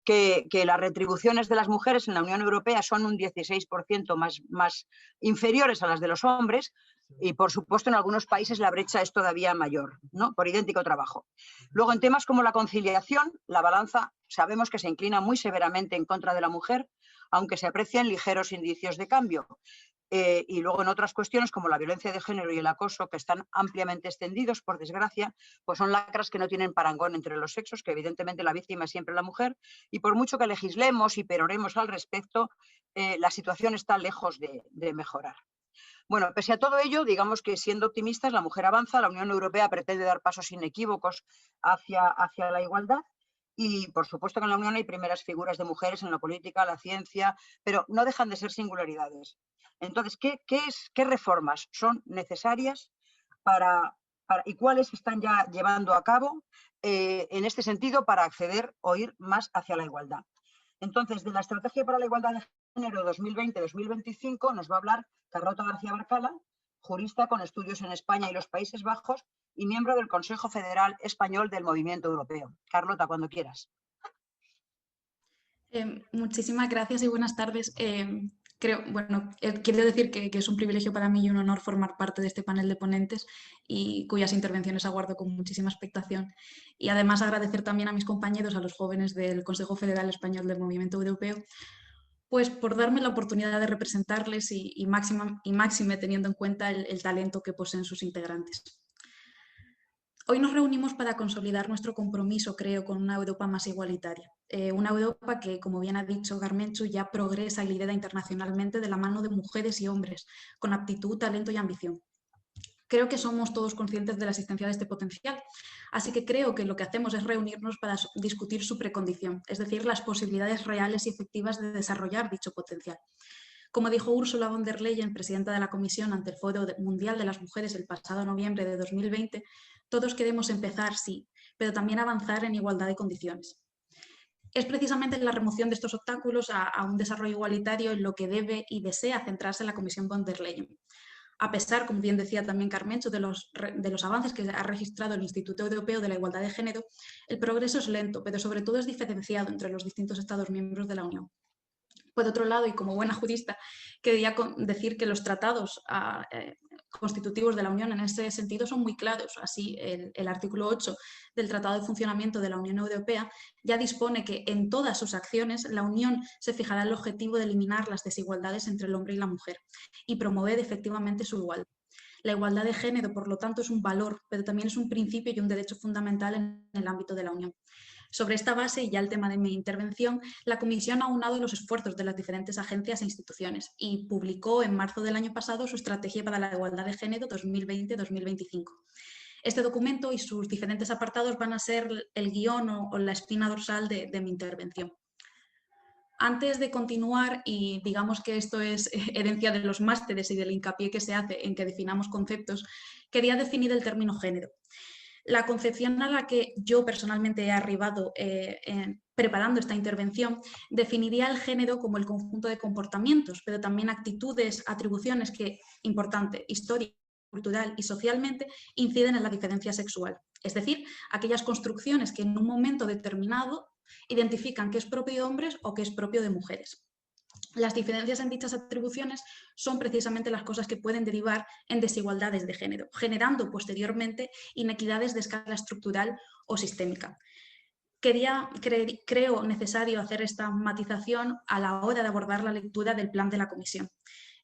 que las retribuciones de las mujeres en la Unión Europea son un 16% más inferiores a las de los hombres, y por supuesto en algunos países la brecha es todavía mayor, ¿no? Por idéntico trabajo. Luego, en temas como la conciliación, la balanza sabemos que se inclina muy severamente en contra de la mujer, aunque se aprecian ligeros indicios de cambio. Y luego en otras cuestiones como la violencia de género y el acoso, que están ampliamente extendidos, por desgracia, pues son lacras que no tienen parangón entre los sexos, que evidentemente la víctima es siempre la mujer, y por mucho que legislemos y peroremos al respecto, la situación está lejos de mejorar. Bueno, pese a todo ello, digamos que siendo optimistas, la mujer avanza, la Unión Europea pretende dar pasos inequívocos hacia la igualdad. Y por supuesto que en la Unión hay primeras figuras de mujeres en la política, la ciencia, pero no dejan de ser singularidades. Entonces, ¿qué reformas son necesarias y cuáles se están ya llevando a cabo en este sentido para acceder o ir más hacia la igualdad? Entonces, de la Estrategia para la Igualdad de Género 2020-2025 nos va a hablar Carlota García Barcala, jurista con estudios en España y los Países Bajos y miembro del Consejo Federal Español del Movimiento Europeo. Carlota, cuando quieras. Muchísimas gracias y buenas tardes. Quiero decir que es un privilegio para mí y un honor formar parte de este panel de ponentes y cuyas intervenciones aguardo con muchísima expectación. Y además agradecer también a mis compañeros, a los jóvenes del Consejo Federal Español del Movimiento Europeo, pues por darme la oportunidad de representarles y máxime teniendo en cuenta el talento que poseen sus integrantes. Hoy nos reunimos para consolidar nuestro compromiso, creo, con una Europa más igualitaria. Una Europa que, como bien ha dicho Garmenchu, ya progresa y lidera internacionalmente de la mano de mujeres y hombres, con aptitud, talento y ambición. Creo que somos todos conscientes de la existencia de este potencial, así que creo que lo que hacemos es reunirnos para discutir su precondición, es decir, las posibilidades reales y efectivas de desarrollar dicho potencial. Como dijo Ursula von der Leyen, presidenta de la Comisión ante el Foro Mundial de las Mujeres el pasado noviembre de 2020, todos queremos empezar, sí, pero también avanzar en igualdad de condiciones. Es precisamente la remoción de estos obstáculos a un desarrollo igualitario en lo que debe y desea centrarse la Comisión von der Leyen. A pesar, como bien decía también Carmencho, de los avances que ha registrado el Instituto Europeo de la Igualdad de Género, el progreso es lento, pero sobre todo es diferenciado entre los distintos Estados miembros de la Unión. Por otro lado, y como buena jurista, quería decir que los tratados constitutivos de la Unión en ese sentido son muy claros. Así, el artículo 8 del Tratado de Funcionamiento de la Unión Europea ya dispone que en todas sus acciones la Unión se fijará el objetivo de eliminar las desigualdades entre el hombre y la mujer y promover efectivamente su igualdad. La igualdad de género, por lo tanto, es un valor, pero también es un principio y un derecho fundamental en el ámbito de la Unión. Sobre esta base, y ya el tema de mi intervención, la Comisión ha aunado los esfuerzos de las diferentes agencias e instituciones y publicó en marzo del año pasado su Estrategia para la Igualdad de Género 2020-2025. Este documento y sus diferentes apartados van a ser el guión o la espina dorsal de mi intervención. Antes de continuar, y digamos que esto es herencia de los másteres y del hincapié que se hace en que definamos conceptos, quería definir el término género. La concepción a la que yo personalmente he arribado preparando esta intervención definiría el género como el conjunto de comportamientos, pero también actitudes, atribuciones que, importante, histórica, cultural y socialmente, inciden en la diferencia sexual. Es decir, aquellas construcciones que en un momento determinado identifican qué es propio de hombres o qué es propio de mujeres. Las diferencias en dichas atribuciones son precisamente las cosas que pueden derivar en desigualdades de género, generando posteriormente inequidades de escala estructural o sistémica. Creo necesario hacer esta matización a la hora de abordar la lectura del plan de la Comisión.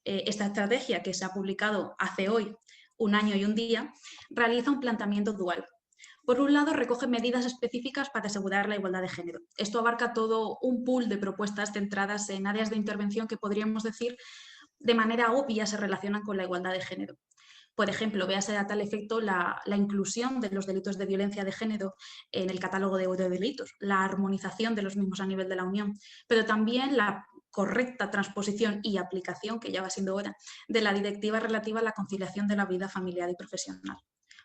Esta estrategia, que se ha publicado hace hoy 1 año y 1 día, realiza un planteamiento dual. Por un lado, recoge medidas específicas para asegurar la igualdad de género. Esto abarca todo un pool de propuestas centradas en áreas de intervención que podríamos decir de manera obvia se relacionan con la igualdad de género. Por ejemplo, véase a tal efecto la inclusión de los delitos de violencia de género en el catálogo de delitos, la armonización de los mismos a nivel de la Unión, pero también la correcta transposición y aplicación, que ya va siendo hora, de la directiva relativa a la conciliación de la vida familiar y profesional.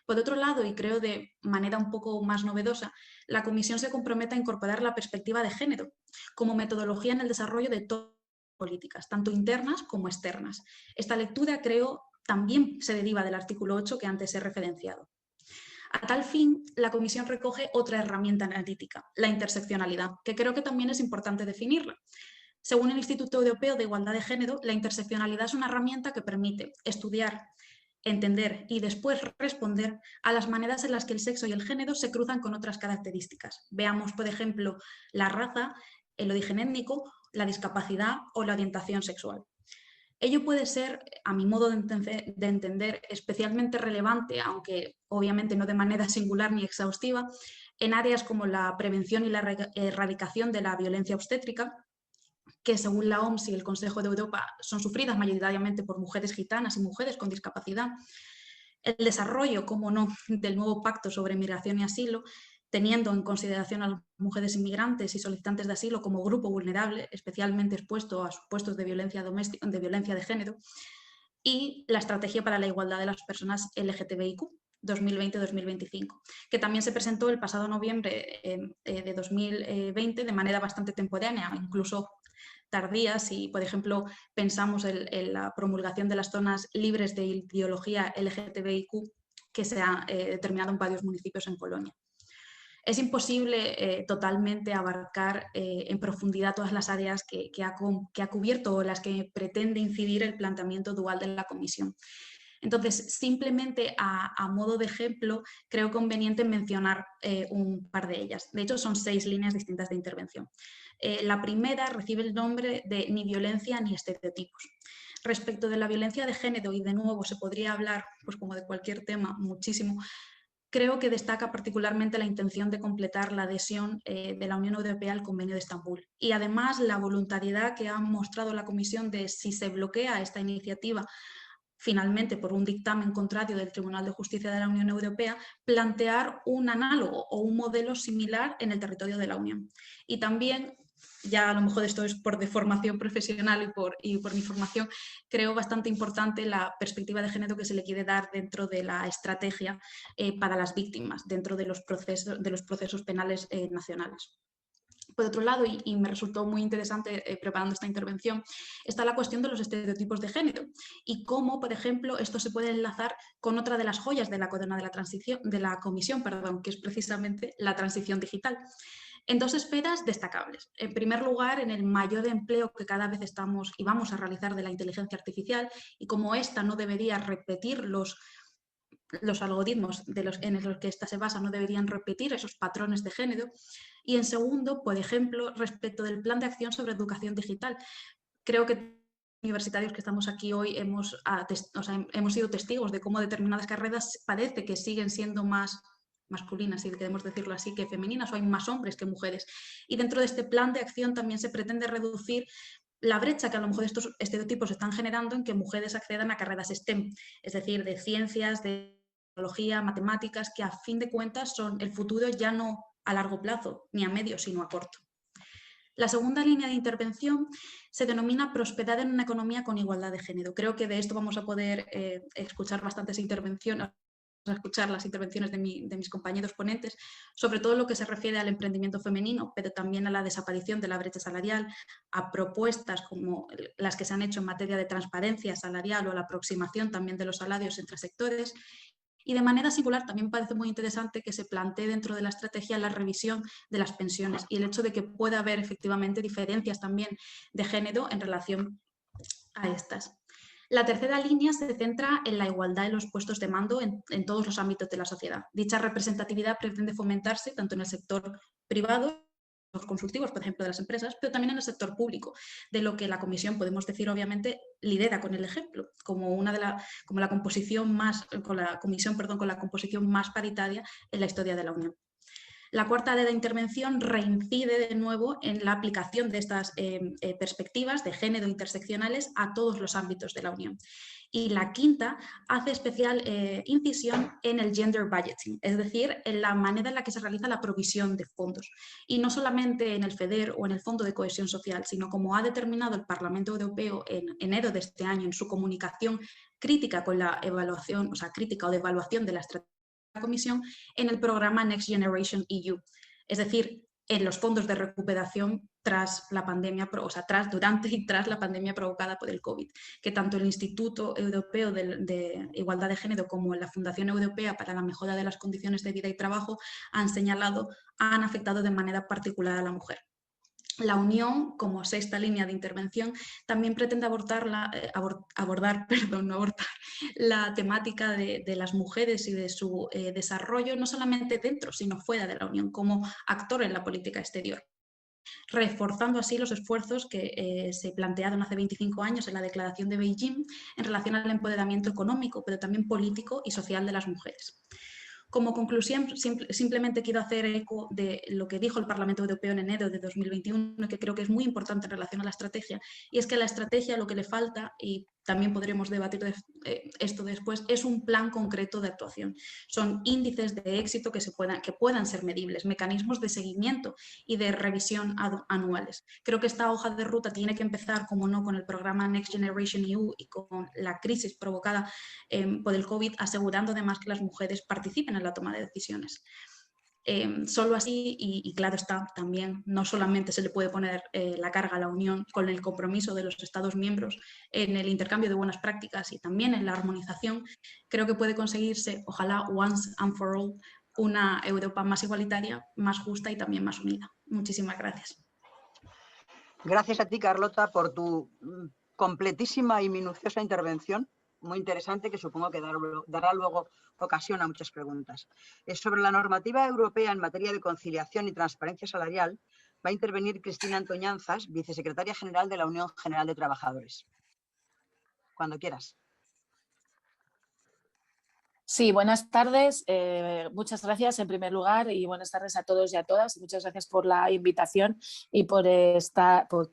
Por otro lado, y creo de manera un poco más novedosa, la Comisión se compromete a incorporar la perspectiva de género como metodología en el desarrollo de todas las políticas, tanto internas como externas. Esta lectura, creo, también se deriva del artículo 8 que antes he referenciado. A tal fin, la Comisión recoge otra herramienta analítica, la interseccionalidad, que creo que también es importante definirla. Según el Instituto Europeo de Igualdad de Género, la interseccionalidad es una herramienta que permite estudiar, entender y después responder a las maneras en las que el sexo y el género se cruzan con otras características. Veamos, por ejemplo, la raza, el origen étnico, la discapacidad o la orientación sexual. Ello puede ser, a mi modo de entender, especialmente relevante, aunque obviamente no de manera singular ni exhaustiva, en áreas como la prevención y la erradicación de la violencia obstétrica, que según la OMS y el Consejo de Europa son sufridas mayoritariamente por mujeres gitanas y mujeres con discapacidad. El desarrollo, como no, del nuevo pacto sobre migración y asilo, teniendo en consideración a las mujeres inmigrantes y solicitantes de asilo como grupo vulnerable, especialmente expuesto a supuestos de violencia doméstica, de violencia de género, y la Estrategia para la Igualdad de las Personas LGTBIQ 2020-2025, que también se presentó el pasado noviembre de 2020 de manera bastante temporánea, incluso tardía, si por ejemplo pensamos en la promulgación de las zonas libres de ideología LGTBIQ que se ha determinado en varios municipios en Polonia. Es imposible totalmente abarcar en profundidad todas las áreas que ha cubierto o las que pretende incidir el planteamiento dual de la Comisión. Entonces, simplemente a modo de ejemplo, creo conveniente mencionar un par de ellas. De hecho, son 6 líneas distintas de intervención. La primera recibe el nombre de Ni violencia ni estereotipos. Respecto de la violencia de género, y de nuevo se podría hablar, pues como de cualquier tema, muchísimo, creo que destaca particularmente la intención de completar la adhesión de la Unión Europea al Convenio de Estambul y además la voluntariedad que ha mostrado la Comisión de, si se bloquea esta iniciativa finalmente por un dictamen contrario del Tribunal de Justicia de la Unión Europea, plantear un análogo o un modelo similar en el territorio de la Unión. Y también, ya a lo mejor esto es por deformación profesional y por mi formación, creo bastante importante la perspectiva de género que se le quiere dar dentro de la estrategia para las víctimas, dentro de los procesos penales nacionales. Por otro lado, y me resultó muy interesante preparando esta intervención, está la cuestión de los estereotipos de género y cómo, por ejemplo, esto se puede enlazar con otra de las joyas de la corona de la Comisión, que es precisamente la transición digital. En 2 esferas destacables. En primer lugar, en el mayor empleo que cada vez estamos y vamos a realizar de la inteligencia artificial y cómo esta no debería repetir los algoritmos en los que ésta se basa no deberían repetir esos patrones de género. Y en segundo, por ejemplo, respecto del plan de acción sobre educación digital. Creo que universitarios que estamos aquí hoy hemos sido testigos de cómo determinadas carreras parece que siguen siendo más masculinas, si queremos decirlo así, que femeninas, o hay más hombres que mujeres. Y dentro de este plan de acción también se pretende reducir la brecha que a lo mejor estos estereotipos están generando en que mujeres accedan a carreras STEM, es decir, de ciencias, de tecnología, matemáticas, que a fin de cuentas son el futuro ya no a largo plazo, ni a medio, sino a corto. La segunda línea de intervención se denomina prosperar en una economía con igualdad de género. Creo que de esto vamos a poder escuchar bastantes intervenciones, escuchar las intervenciones de mis compañeros ponentes, sobre todo lo que se refiere al emprendimiento femenino, pero también a la desaparición de la brecha salarial, a propuestas como las que se han hecho en materia de transparencia salarial o a la aproximación también de los salarios entre sectores. Y de manera singular también parece muy interesante que se plantee dentro de la estrategia la revisión de las pensiones y el hecho de que pueda haber efectivamente diferencias también de género en relación a estas. La tercera línea se centra en la igualdad de los puestos de mando en todos los ámbitos de la sociedad. Dicha representatividad pretende fomentarse tanto en el sector privado, los consultivos, por ejemplo, de las empresas, pero también en el sector público, de lo que la Comisión, podemos decir, obviamente, lidera con el ejemplo, como la composición más paritaria en la historia de la Unión. La cuarta área de intervención reincide de nuevo en la aplicación de estas perspectivas de género interseccionales a todos los ámbitos de la Unión. Y la quinta hace especial incisión en el gender budgeting, es decir, en la manera en la que se realiza la provisión de fondos. Y no solamente en el FEDER o en el Fondo de Cohesión Social, sino como ha determinado el Parlamento Europeo en enero de este año en su comunicación crítica con la evaluación, crítica o de evaluación de la estrategia de la Comisión en el programa Next Generation EU. Es decir, en los fondos de recuperación tras la pandemia, o sea, durante y tras la pandemia provocada por el COVID, que tanto el Instituto Europeo de Igualdad de Género como la Fundación Europea para la Mejora de las Condiciones de Vida y Trabajo han señalado han afectado de manera particular a la mujer. La Unión, como sexta línea de intervención, también pretende abordar la temática de las mujeres y de su desarrollo, no solamente dentro, sino fuera de la Unión, como actor en la política exterior, reforzando así los esfuerzos que se plantearon hace 25 años en la Declaración de Beijing en relación al empoderamiento económico, pero también político y social de las mujeres. Como conclusión, simplemente quiero hacer eco de lo que dijo el Parlamento Europeo en enero de 2021, que creo que es muy importante en relación a la estrategia, y es que a la estrategia lo que le falta, y también podremos debatir esto después, es un plan concreto de actuación. Son índices de éxito que puedan ser medibles, mecanismos de seguimiento y de revisión anuales. Creo que esta hoja de ruta tiene que empezar, como no, con el programa Next Generation EU y con la crisis provocada por el COVID, asegurando además que las mujeres participen en la toma de decisiones. Solo así, y claro está, también no solamente se le puede poner la carga a la Unión con el compromiso de los Estados miembros en el intercambio de buenas prácticas y también en la armonización, creo que puede conseguirse, ojalá once and for all, una Europa más igualitaria, más justa y también más unida. Muchísimas gracias. Gracias a ti, Carlota, por tu completísima y minuciosa intervención, muy interesante, que supongo que dará luego ocasión a muchas preguntas. Sobre la normativa europea en materia de conciliación y transparencia salarial va a intervenir Cristina Antoñanzas, vicesecretaria general de la Unión General de Trabajadores. Cuando quieras. Sí, buenas tardes. Muchas gracias en primer lugar y buenas tardes a todos y a todas. Muchas gracias por la invitación y por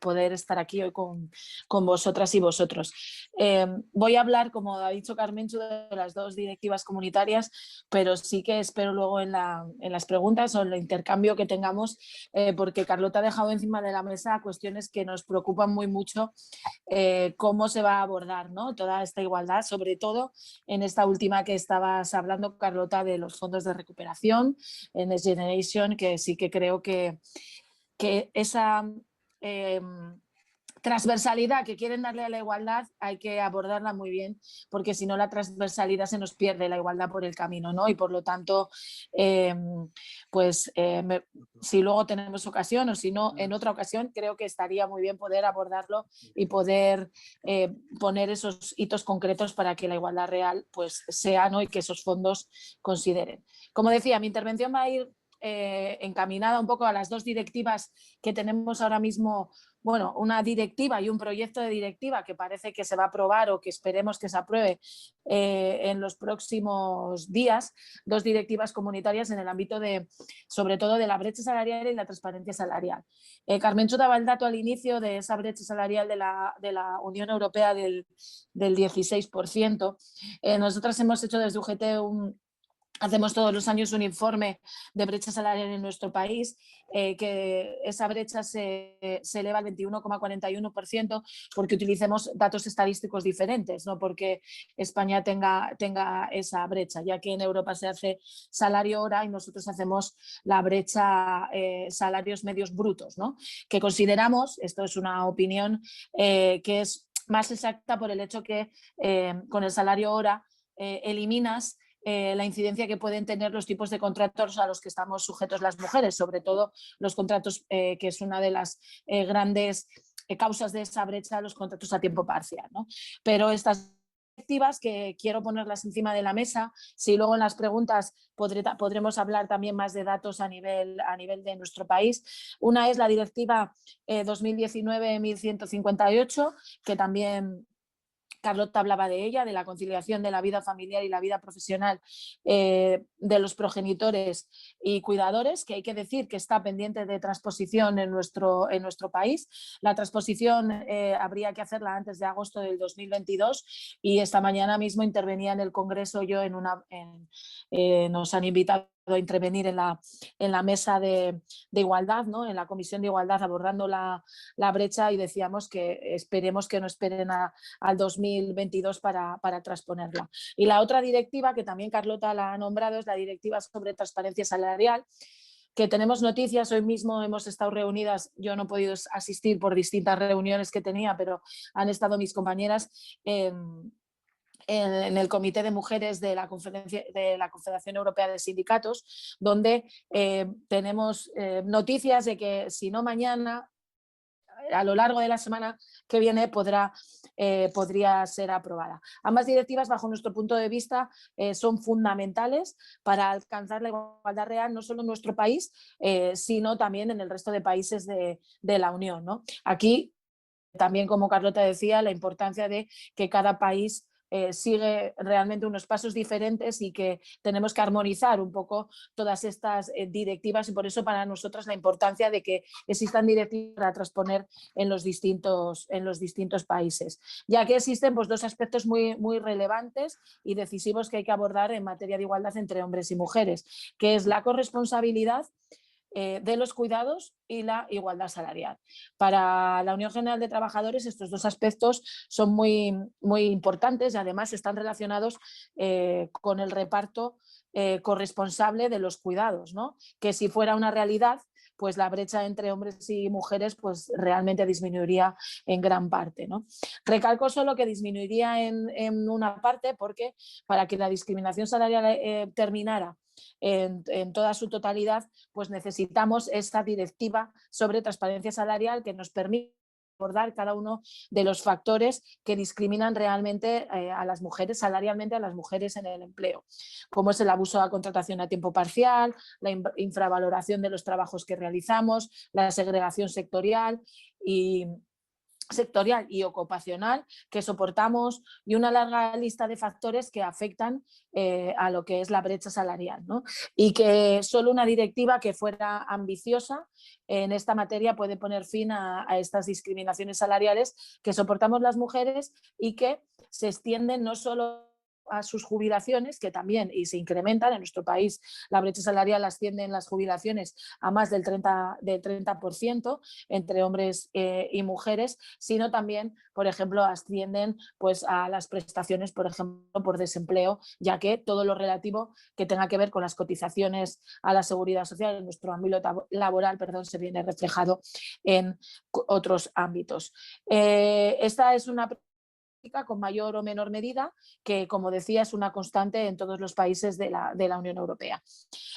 poder estar aquí hoy con vosotras y vosotros. Voy a hablar, como ha dicho Carmencho, de las dos directivas comunitarias, pero sí que espero luego en las preguntas o en el intercambio que tengamos, porque Carlota ha dejado encima de la mesa cuestiones que nos preocupan muy mucho, cómo se va a abordar, ¿no?, toda esta igualdad, sobre todo en esta última que estabas hablando, Carlota, de los fondos de recuperación en Next Generation, que sí que creo que esa transversalidad que quieren darle a la igualdad hay que abordarla muy bien, porque si no la transversalidad se nos pierde la igualdad por el camino, ¿no? Y por lo tanto, si luego tenemos ocasión o si no, en otra ocasión, creo que estaría muy bien poder abordarlo y poder poner esos hitos concretos para que la igualdad real pues sea, ¿no?, y que esos fondos consideren. Como decía, mi intervención va a ir encaminada un poco a las dos directivas que tenemos ahora mismo. Bueno, una directiva y un proyecto de directiva que parece que se va a aprobar o que esperemos que se apruebe en los próximos días, dos directivas comunitarias en el ámbito sobre todo de la brecha salarial y la transparencia salarial. Carmencho daba el dato al inicio de esa brecha salarial de la Unión Europea del 16%. Nosotras hemos hecho desde UGT hacemos todos los años un informe de brecha salarial en nuestro país, que esa brecha se eleva al 21,41% porque utilicemos datos estadísticos diferentes, no porque España tenga esa brecha, ya que en Europa se hace salario-hora y nosotros hacemos la brecha salarios medios brutos, ¿no?, que consideramos, esto es una opinión, que es más exacta por el hecho que con el salario-hora eliminas la incidencia que pueden tener los tipos de contratos a los que estamos sujetos las mujeres, sobre todo los contratos, que es una de las grandes causas de esa brecha, los contratos a tiempo parcial, ¿no? Pero estas directivas, que quiero ponerlas encima de la mesa, si luego en las preguntas podremos hablar también más de datos a nivel de nuestro país. Una es la directiva 2019-1158, que también Carlota hablaba de ella, de la conciliación de la vida familiar y la vida profesional de los progenitores y cuidadores, que hay que decir que está pendiente de transposición en nuestro país. La transposición habría que hacerla antes de agosto del 2022 y esta mañana mismo intervenía en el Congreso yo nos han invitado a intervenir en la mesa de igualdad, ¿no?, en la Comisión de Igualdad, abordando la brecha, y decíamos que esperemos que no esperen al 2022 para transponerla. Y la otra directiva, que también Carlota la ha nombrado, es la directiva sobre transparencia salarial, que tenemos noticias. Hoy mismo hemos estado reunidas, yo no he podido asistir por distintas reuniones que tenía, pero han estado mis compañeras en el Comité de Mujeres de la Confederación Europea de Sindicatos, donde tenemos noticias de que si no mañana, a lo largo de la semana que viene podría ser aprobada. Ambas directivas, bajo nuestro punto de vista, son fundamentales para alcanzar la igualdad real, no solo en nuestro país, sino también en el resto de países de la Unión, ¿no? Aquí, también, como Carlota decía, la importancia de que cada país sigue realmente unos pasos diferentes y que tenemos que armonizar un poco todas estas directivas, y por eso para nosotras la importancia de que existan directivas para transponer en los distintos países, ya que existen pues, dos aspectos muy, muy relevantes y decisivos que hay que abordar en materia de igualdad entre hombres y mujeres, que es la corresponsabilidad de los cuidados y la igualdad salarial. Para la Unión General de Trabajadores estos dos aspectos son muy, muy importantes y además están relacionados con el reparto corresponsable de los cuidados, ¿no? Que si fuera una realidad, pues la brecha entre hombres y mujeres pues realmente disminuiría en gran parte, ¿no? Recalco solo que disminuiría en una parte, porque para que la discriminación salarial terminara en toda su totalidad, pues necesitamos esta directiva sobre transparencia salarial que nos permite abordar cada uno de los factores que discriminan realmente a las mujeres, salarialmente a las mujeres en el empleo, como es el abuso de la contratación a tiempo parcial, la infravaloración de los trabajos que realizamos, la segregación sectorial y ocupacional que soportamos, y una larga lista de factores que afectan a lo que es la brecha salarial, ¿no? Y que solo una directiva que fuera ambiciosa en esta materia puede poner fin a estas discriminaciones salariales que soportamos las mujeres y que se extienden no solo a sus jubilaciones, que también y se incrementan. En nuestro país la brecha salarial asciende en las jubilaciones a más del 30% entre hombres y mujeres, sino también, por ejemplo, ascienden pues, a las prestaciones, por ejemplo, por desempleo, ya que todo lo relativo que tenga que ver con las cotizaciones a la seguridad social en nuestro ámbito laboral, se viene reflejado en otros ámbitos. Esta es una con mayor o menor medida, que, como decía, es una constante en todos los países de la Unión Europea.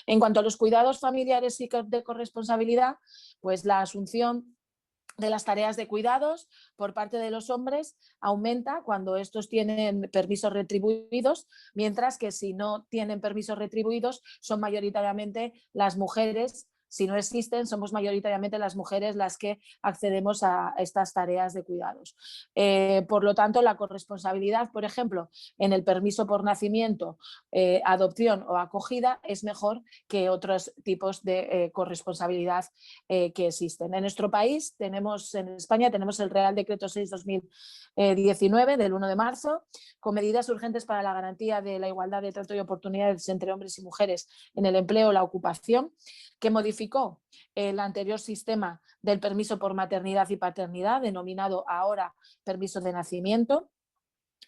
En cuanto a los cuidados familiares y de corresponsabilidad, pues la asunción de las tareas de cuidados por parte de los hombres aumenta cuando estos tienen permisos retribuidos, mientras que si no tienen permisos retribuidos son mayoritariamente las mujeres. Si no existen, somos mayoritariamente las mujeres las que accedemos a estas tareas de cuidados. Por lo tanto, la corresponsabilidad, por ejemplo, en el permiso por nacimiento, adopción o acogida es mejor que otros tipos de corresponsabilidad que existen. En nuestro país, en España, tenemos el Real Decreto 6/2019 del 1 de marzo, con medidas urgentes para la garantía de la igualdad de trato y oportunidades entre hombres y mujeres en el empleo o la ocupación, que modificó el anterior sistema del permiso por maternidad y paternidad, denominado ahora permiso de nacimiento,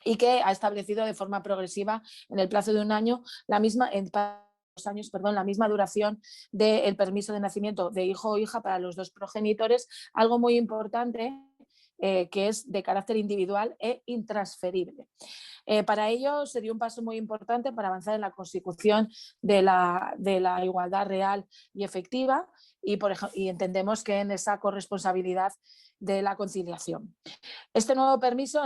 y que ha establecido de forma progresiva en el plazo de un año la misma duración del permiso de nacimiento de hijo o hija para los dos progenitores, algo muy importante que es de carácter individual e intransferible. Para ello se dio un paso muy importante para avanzar en la consecución de la igualdad real y efectiva, y entendemos que en esa corresponsabilidad de la conciliación. Este nuevo permiso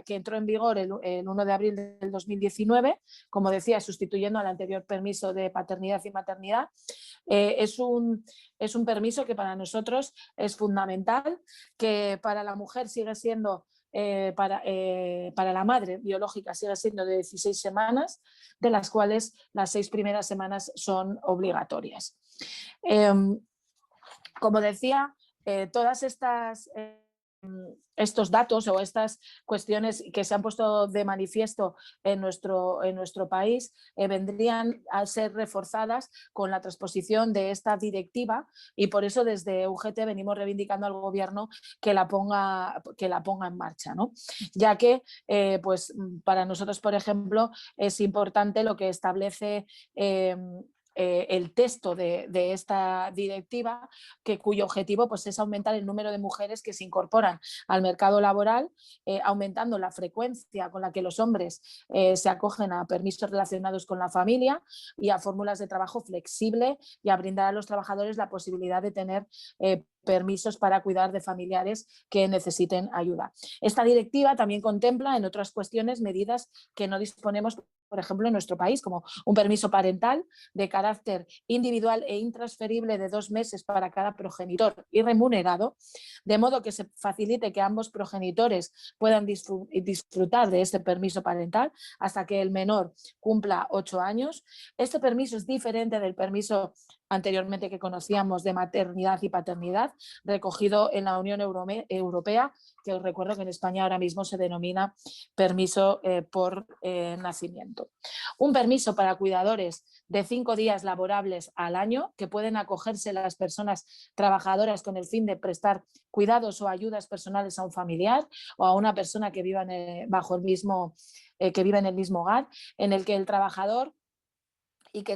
que entró en vigor el 1 de abril del 2019, como decía, sustituyendo al anterior permiso de paternidad y maternidad, es un permiso que para nosotros es fundamental, que para la mujer sigue siendo, para la madre biológica sigue siendo de 16 semanas, de las cuales las 6 primeras semanas son obligatorias. Como decía, todas estos datos o estas cuestiones que se han puesto de manifiesto en nuestro país vendrían a ser reforzadas con la transposición de esta directiva, y por eso desde UGT venimos reivindicando al Gobierno que la ponga en marcha, ¿no? Ya que pues, para nosotros, por ejemplo, es importante lo que establece el texto de esta directiva, cuyo objetivo pues, es aumentar el número de mujeres que se incorporan al mercado laboral, aumentando la frecuencia con la que los hombres se acogen a permisos relacionados con la familia y a fórmulas de trabajo flexible, y a brindar a los trabajadores la posibilidad de tener permisos para cuidar de familiares que necesiten ayuda. Esta directiva también contempla, en otras cuestiones, medidas que no disponemos, por ejemplo, en nuestro país, como un permiso parental de carácter individual e intransferible de 2 meses para cada progenitor y remunerado, de modo que se facilite que ambos progenitores puedan disfrutar de este permiso parental hasta que el menor cumpla 8 años. Este permiso es diferente del permiso anteriormente que conocíamos de maternidad y paternidad, recogido en la Unión Europea, que os recuerdo que en España ahora mismo se denomina permiso por nacimiento. Un permiso para cuidadores de 5 días laborables al año, que pueden acogerse las personas trabajadoras con el fin de prestar cuidados o ayudas personales a un familiar o a una persona que viva que vive en el mismo hogar, en el que el trabajador y que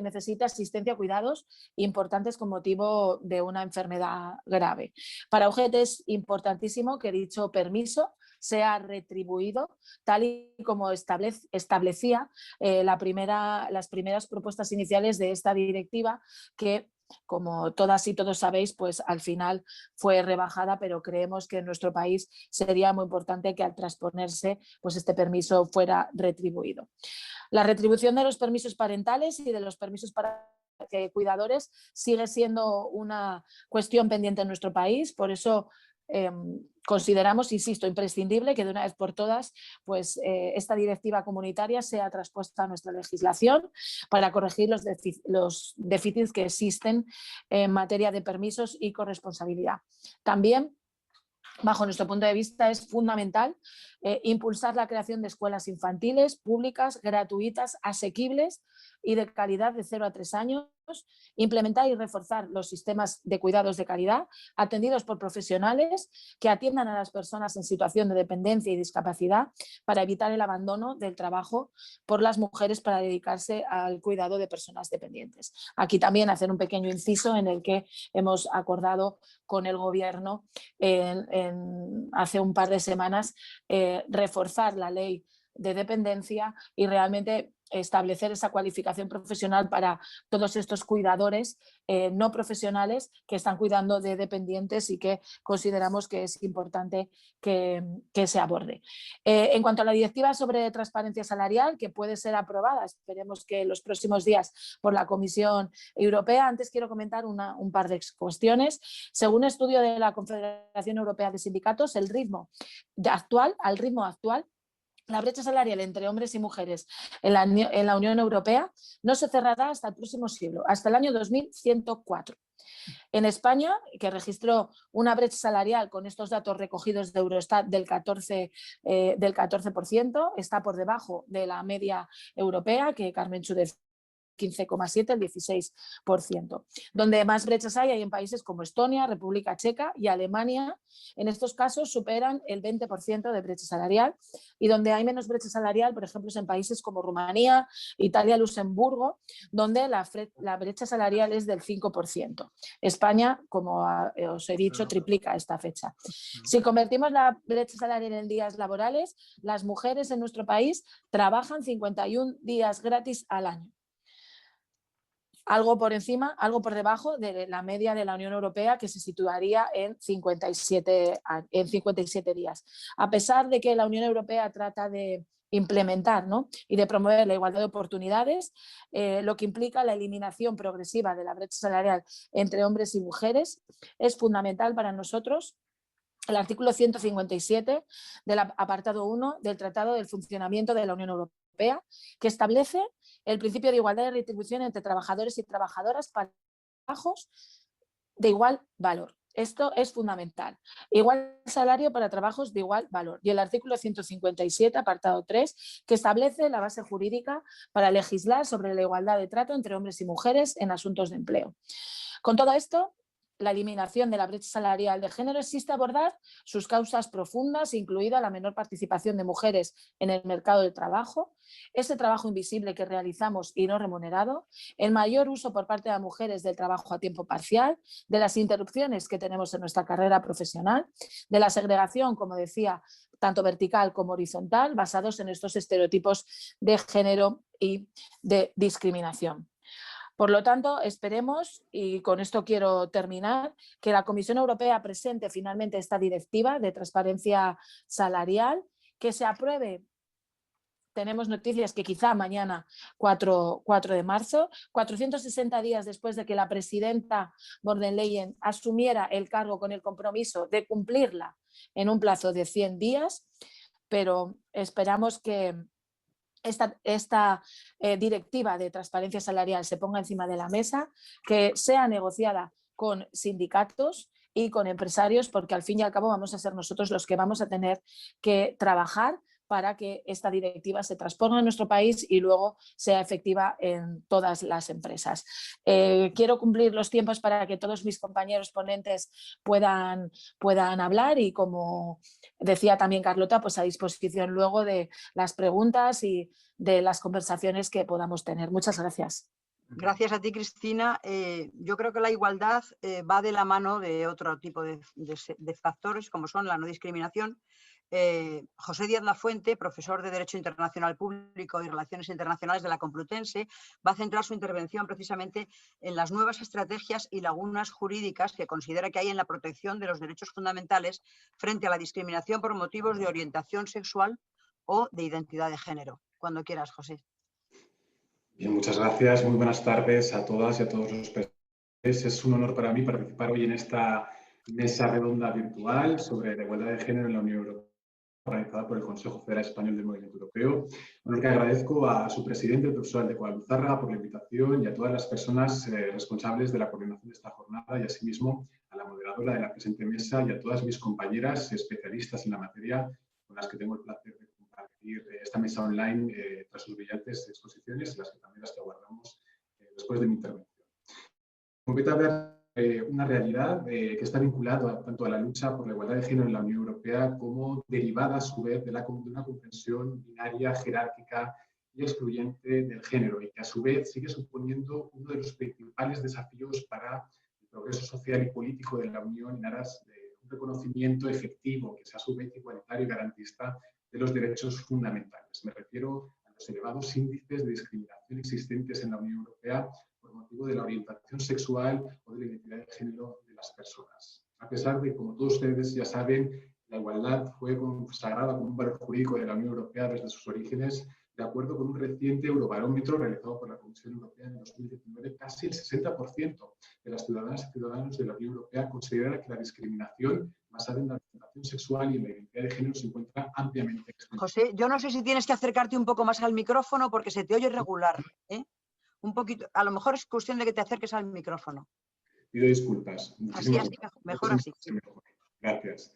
necesita asistencia o cuidados importantes con motivo de una enfermedad grave. Para UGT es importantísimo que dicho permiso sea retribuido, tal y como establecía las primeras propuestas iniciales de esta directiva, que, como todas y todos sabéis, pues al final fue rebajada, pero creemos que en nuestro país sería muy importante que al transponerse pues este permiso fuera retribuido. La retribución de los permisos parentales y de los permisos para cuidadores sigue siendo una cuestión pendiente en nuestro país, por eso consideramos, insisto, imprescindible que de una vez por todas pues, esta directiva comunitaria sea traspuesta a nuestra legislación para corregir los déficits que existen en materia de permisos y corresponsabilidad. También, bajo nuestro punto de vista, es fundamental impulsar la creación de escuelas infantiles públicas, gratuitas, asequibles y de calidad de 0 a 3 años, implementar y reforzar los sistemas de cuidados de calidad atendidos por profesionales que atiendan a las personas en situación de dependencia y discapacidad, para evitar el abandono del trabajo por las mujeres para dedicarse al cuidado de personas dependientes. Aquí también hacer un pequeño inciso en el que hemos acordado con el Gobierno hace un par de semanas reforzar la ley de dependencia y realmente establecer esa cualificación profesional para todos estos cuidadores no profesionales que están cuidando de dependientes, y que consideramos que es importante que se aborde. En cuanto a la directiva sobre transparencia salarial, que puede ser aprobada, esperemos que en los próximos días, por la Comisión Europea, antes quiero comentar un par de cuestiones. Según estudio de la Confederación Europea de Sindicatos, al ritmo actual, la brecha salarial entre hombres y mujeres en la Unión Europea no se cerrará hasta el próximo siglo, hasta el año 2104. En España, que registró una brecha salarial, con estos datos recogidos de Eurostat, del 14%, está por debajo de la media europea, que Carmenchu decía, 15,7, el 16%. Donde más brechas hay en países como Estonia, República Checa y Alemania. En estos casos superan el 20% de brecha salarial, y donde hay menos brecha salarial, por ejemplo, es en países como Rumanía, Italia, Luxemburgo, donde la brecha salarial es del 5%. España, como os he dicho, triplica esta fecha. Si convertimos la brecha salarial en días laborales, las mujeres en nuestro país trabajan 51 días gratis al año. Algo por encima, algo por debajo de la media de la Unión Europea, que se situaría en 57 días. A pesar de que la Unión Europea trata de implementar, ¿no?, y de promover la igualdad de oportunidades, lo que implica la eliminación progresiva de la brecha salarial entre hombres y mujeres, es fundamental para nosotros el artículo 157 del apartado 1 del Tratado del Funcionamiento de la Unión Europea, que establece el principio de igualdad de retribución entre trabajadores y trabajadoras para trabajos de igual valor. Esto es fundamental. Igual salario para trabajos de igual valor. Y el artículo 157, apartado 3, que establece la base jurídica para legislar sobre la igualdad de trato entre hombres y mujeres en asuntos de empleo. Con todo esto, la eliminación de la brecha salarial de género existe abordar sus causas profundas, incluida la menor participación de mujeres en el mercado del trabajo, ese trabajo invisible que realizamos y no remunerado, el mayor uso por parte de mujeres del trabajo a tiempo parcial, de las interrupciones que tenemos en nuestra carrera profesional, de la segregación, como decía, tanto vertical como horizontal, basados en estos estereotipos de género y de discriminación. Por lo tanto, esperemos, y con esto quiero terminar, que la Comisión Europea presente finalmente esta directiva de transparencia salarial, que se apruebe. Tenemos noticias que quizá mañana, 4 de marzo, 460 días después de que la presidenta von der Leyen asumiera el cargo con el compromiso de cumplirla en un plazo de 100 días, pero esperamos que esta directiva de transparencia salarial se ponga encima de la mesa, que sea negociada con sindicatos y con empresarios, porque al fin y al cabo vamos a ser nosotros los que vamos a tener que trabajar para que esta directiva se transponga en nuestro país y luego sea efectiva en todas las empresas. Quiero cumplir los tiempos para que todos mis compañeros ponentes puedan hablar y, como decía también Carlota, pues a disposición luego de las preguntas y de las conversaciones que podamos tener. Muchas gracias. Gracias a ti, Cristina. Yo creo que la igualdad va de la mano de otro tipo de factores, como son la no discriminación. José Díaz Lafuente, profesor de Derecho Internacional Público y Relaciones Internacionales de la Complutense, va a centrar su intervención precisamente en las nuevas estrategias y lagunas jurídicas que considera que hay en la protección de los derechos fundamentales frente a la discriminación por motivos de orientación sexual o de identidad de género. Cuando quieras, José. Bien, muchas gracias. Muy buenas tardes a todas y a todos los presentes. Es un honor para mí participar hoy en esta mesa redonda virtual sobre la igualdad de género en la Unión Europea, organizada por el Consejo Federal Español del Movimiento Europeo. Honor que agradezco a su presidente, el profesor Aldecoa Luzárraga, por la invitación, y a todas las personas responsables de la coordinación de esta jornada, y asimismo a la moderadora de la presente mesa y a todas mis compañeras especialistas en la materia con las que tengo el placer de compartir esta mesa online tras sus brillantes exposiciones, y las que aguardamos después de mi intervención. Compete hablar una realidad que está vinculada tanto a la lucha por la igualdad de género en la Unión Europea como derivada a su vez de una comprensión binaria, jerárquica y excluyente del género, y que a su vez sigue suponiendo uno de los principales desafíos para el progreso social y político de la Unión en aras de un reconocimiento efectivo que sea a su vez igualitario y garantista de los derechos fundamentales. Me refiero a los elevados índices de discriminación existentes en la Unión Europea por motivo de la orientación sexual o de la identidad de género de las personas. A pesar de, como todos ustedes ya saben, la igualdad fue consagrada como un valor jurídico de la Unión Europea desde sus orígenes, de acuerdo con un reciente eurobarómetro realizado por la Comisión Europea en 2019, casi el 60% de las ciudadanas y ciudadanos de la Unión Europea considera que la discriminación basada en la orientación sexual y en la identidad de género se encuentra ampliamente extendida. José, yo no sé si tienes que acercarte un poco más al micrófono porque se te oye regular, ¿eh? Un poquito, a lo mejor es cuestión de que te acerques al micrófono. Pido disculpas. Así, mejor así. Gracias.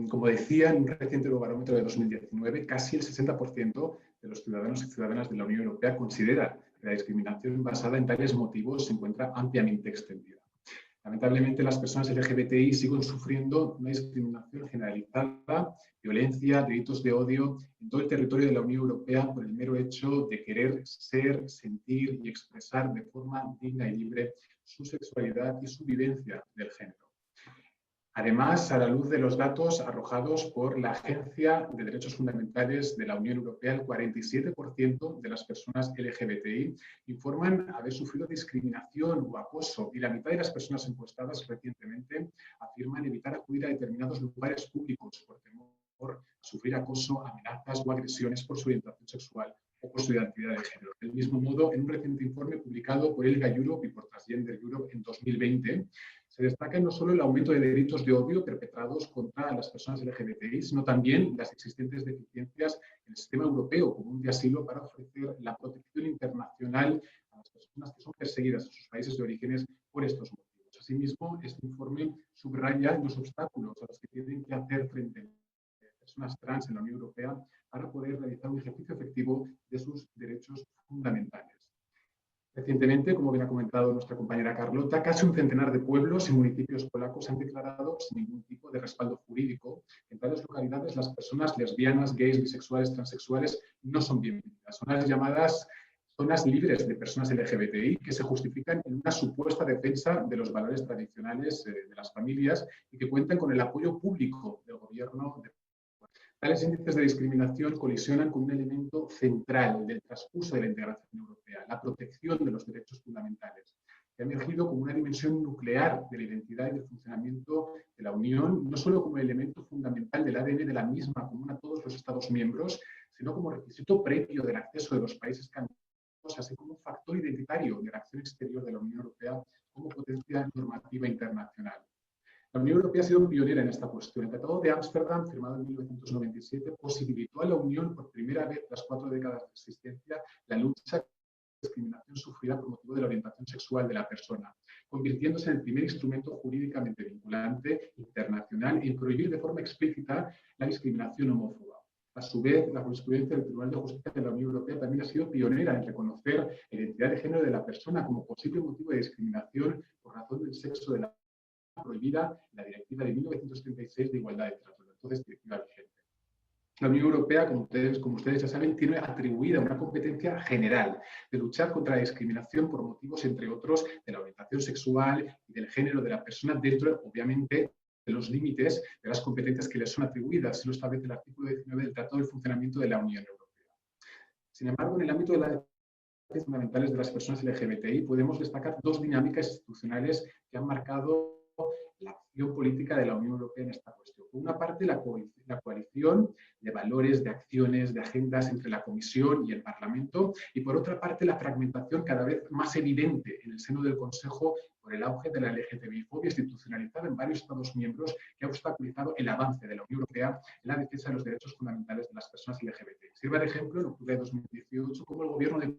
Como decía, en un reciente Eurobarómetro de 2019, casi el 60% de los ciudadanos y ciudadanas de la Unión Europea considera que la discriminación basada en tales motivos se encuentra ampliamente extendida. Lamentablemente, las personas LGBTI siguen sufriendo una discriminación generalizada, violencia, delitos de odio en todo el territorio de la Unión Europea por el mero hecho de querer ser, sentir y expresar de forma digna y libre su sexualidad y su vivencia del género. Además, a la luz de los datos arrojados por la Agencia de Derechos Fundamentales de la Unión Europea, el 47% de las personas LGBTI informan haber sufrido discriminación o acoso, y la mitad de las personas encuestadas recientemente afirman evitar acudir a determinados lugares públicos por temor a sufrir acoso, amenazas o agresiones por su orientación sexual o por su identidad de género. Del mismo modo, en un reciente informe publicado por ILGA Europe y por Transgender Europe en 2020, se destaca no solo el aumento de delitos de odio perpetrados contra las personas LGBTI, sino también las existentes deficiencias en el sistema europeo común de asilo para ofrecer la protección internacional a las personas que son perseguidas en sus países de orígenes por estos motivos. Asimismo, este informe subraya los obstáculos a los que tienen que hacer frente personas trans en la Unión Europea para poder realizar un ejercicio efectivo de sus derechos fundamentales. Recientemente, como bien ha comentado nuestra compañera Carlota, casi un centenar de pueblos y municipios polacos han declarado sin ningún tipo de respaldo jurídico que en tales localidades las personas lesbianas, gays, bisexuales, transexuales no son bienvenidas. Son las llamadas zonas libres de personas LGBTI que se justifican en una supuesta defensa de los valores tradicionales de las familias y que cuentan con el apoyo público del gobierno. Tales índices de discriminación colisionan con un elemento central del transcurso de la integración europea, la protección de los derechos fundamentales, que ha emergido como una dimensión nuclear de la identidad y del funcionamiento de la Unión, no solo como elemento fundamental del ADN de la misma, común a todos los Estados miembros, sino como requisito previo del acceso de los países candidatos, así como un factor identitario de la acción exterior de la Unión Europea como potencia normativa internacional. La Unión Europea ha sido pionera en esta cuestión. El Tratado de Ámsterdam, firmado en 1997, posibilitó a la Unión, por primera vez tras 4 décadas de existencia, la lucha contra la discriminación sufrida por motivo de la orientación sexual de la persona, convirtiéndose en el primer instrumento jurídicamente vinculante internacional en prohibir de forma explícita la discriminación homófoba. A su vez, la jurisprudencia del Tribunal de Justicia de la Unión Europea también ha sido pionera en reconocer la identidad de género de la persona como posible motivo de discriminación por razón del sexo de la prohibida la Directiva de 1936 de igualdad de trato, entonces directiva vigente. La Unión Europea, como ustedes ya saben, tiene atribuida una competencia general de luchar contra la discriminación por motivos, entre otros, de la orientación sexual y del género de la persona dentro, obviamente, de los límites de las competencias que les son atribuidas, se lo establece el artículo 19 del Tratado del Funcionamiento de la Unión Europea. Sin embargo, en el ámbito de las derechos fundamentales de las personas LGBTI podemos destacar dos dinámicas institucionales que han marcado la acción política de la Unión Europea en esta cuestión. Por una parte, la coalición de valores, de acciones, de agendas entre la Comisión y el Parlamento, y por otra parte, la fragmentación cada vez más evidente en el seno del Consejo por el auge de la LGTBI-fobia institucionalizada en varios Estados miembros que ha obstaculizado el avance de la Unión Europea en la defensa de los derechos fundamentales de las personas LGBTI. Sirva de ejemplo, en octubre de 2018, como el Gobierno de